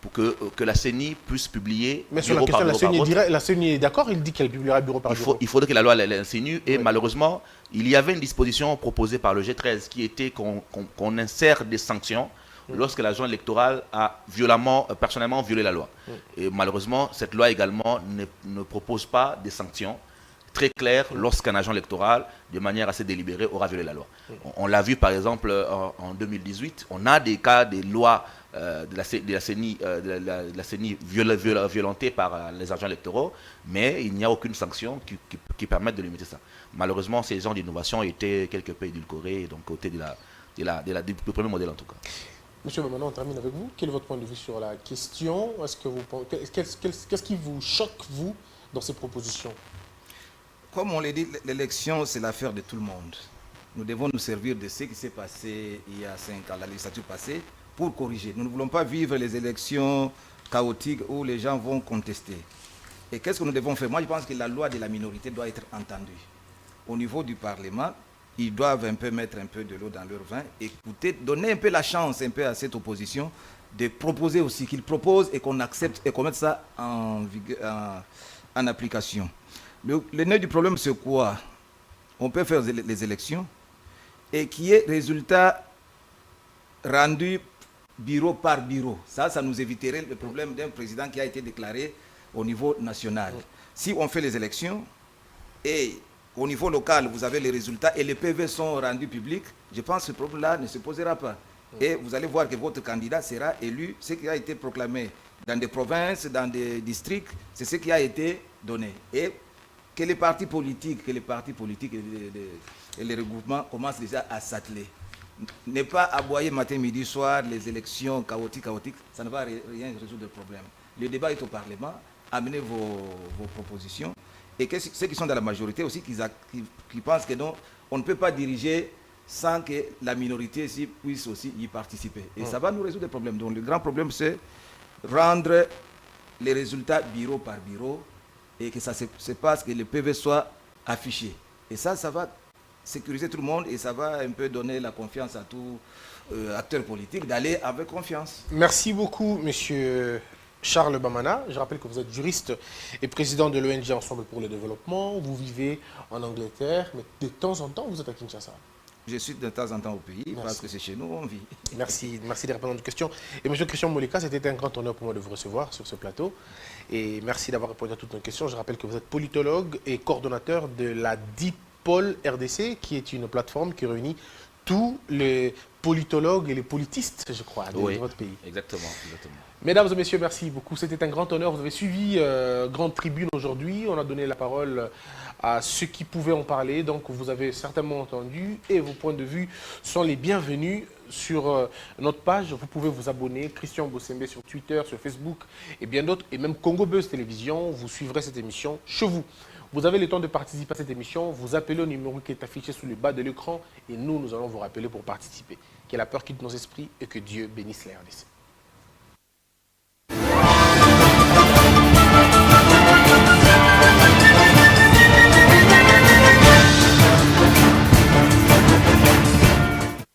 pour que la CENI puisse publier mais sur la bureau question, par bureau. la CENI est d'accord, il dit qu'elle publiera bureau par bureau. Il faudrait que la loi l'insinue et malheureusement, il y avait une disposition proposée par le G13 qui était qu'on insère des sanctions lorsque l'agent électoral a personnellement violé la loi. Et malheureusement, cette loi également ne propose pas des sanctions très claires lorsqu'un agent électoral, de manière assez délibérée, aura violé la loi. On l'a vu par exemple en 2018, on a des cas des lois de la CENI violentées par les agents électoraux, mais il n'y a aucune sanction qui permette de limiter ça. Malheureusement, ces genres d'innovation étaient quelque peu édulcorés, donc côté du premier modèle en tout cas. Monsieur Bamana, on termine avec vous. Quel est votre point de vue sur la question? Qu'est-ce qui vous choque, vous, dans ces propositions? Comme on l'a dit, l'élection, c'est l'affaire de tout le monde. Nous devons nous servir de ce qui s'est passé il y a 5 ans, la législature passée, pour corriger. Nous ne voulons pas vivre les élections chaotiques où les gens vont contester. Et qu'est-ce que nous devons faire? Moi, je pense que la loi de la minorité doit être entendue. Au niveau du Parlement, ils doivent un peu mettre un peu de l'eau dans leur vin, écouter, donner un peu la chance un peu à cette opposition de proposer aussi, qu'ils proposent et qu'on accepte et qu'on mette ça en application. Le nœud du problème, c'est quoi? On peut faire les élections et qu'il y ait résultat rendu bureau par bureau. Ça nous éviterait le problème d'un président qui a été déclaré au niveau national. Si on fait les élections et au niveau local, vous avez les résultats et les PV sont rendus publics, je pense que ce problème-là ne se posera pas. Et vous allez voir que votre candidat sera élu, ce qui a été proclamé dans des provinces, dans des districts, c'est ce qui a été donné. Et que les partis politiques et les regroupements commencent déjà à s'atteler. Ne pas aboyer matin, midi, soir, les élections chaotiques, ça ne va rien résoudre le problème. Le débat est au Parlement, amenez vos propositions. Et que ceux qui sont dans la majorité aussi, qui pensent que non, on ne peut pas diriger sans que la minorité puisse aussi y participer. Et ça va nous résoudre le problème. Donc le grand problème, c'est rendre les résultats bureau par bureau et que ça se passe, que le PV soit affiché. Et ça va sécuriser tout le monde et ça va un peu donner la confiance à tout acteur politique d'aller avec confiance. Merci beaucoup, monsieur Charles Bamana. Je rappelle que vous êtes juriste et président de l'ONG Ensemble pour le développement. Vous vivez en Angleterre, mais de temps en temps, vous êtes à Kinshasa. Je suis de temps en temps au pays parce que c'est chez nous où on vit. Merci de répondre à nos questions. Et monsieur Christian Molika, c'était un grand honneur pour moi de vous recevoir sur ce plateau. Et merci d'avoir répondu à toutes nos questions. Je rappelle que vous êtes politologue et coordonnateur de la DIPOL RDC, qui est une plateforme qui réunit tous les politologues et les politistes, je crois, de votre pays. Exactement. Mesdames et messieurs, merci beaucoup. C'était un grand honneur. Vous avez suivi Grande Tribune aujourd'hui. On a donné la parole à ceux qui pouvaient en parler. Donc, vous avez certainement entendu et vos points de vue sont les bienvenus sur notre page. Vous pouvez vous abonner. Christian Bossembe sur Twitter, sur Facebook et bien d'autres. Et même Congo Buzz Télévision. Vous suivrez cette émission chez vous. Vous avez le temps de participer à cette émission. Vous appelez au numéro qui est affiché sous le bas de l'écran et nous allons vous rappeler pour participer. Que la peur quitte nos esprits et que Dieu bénisse la RDC.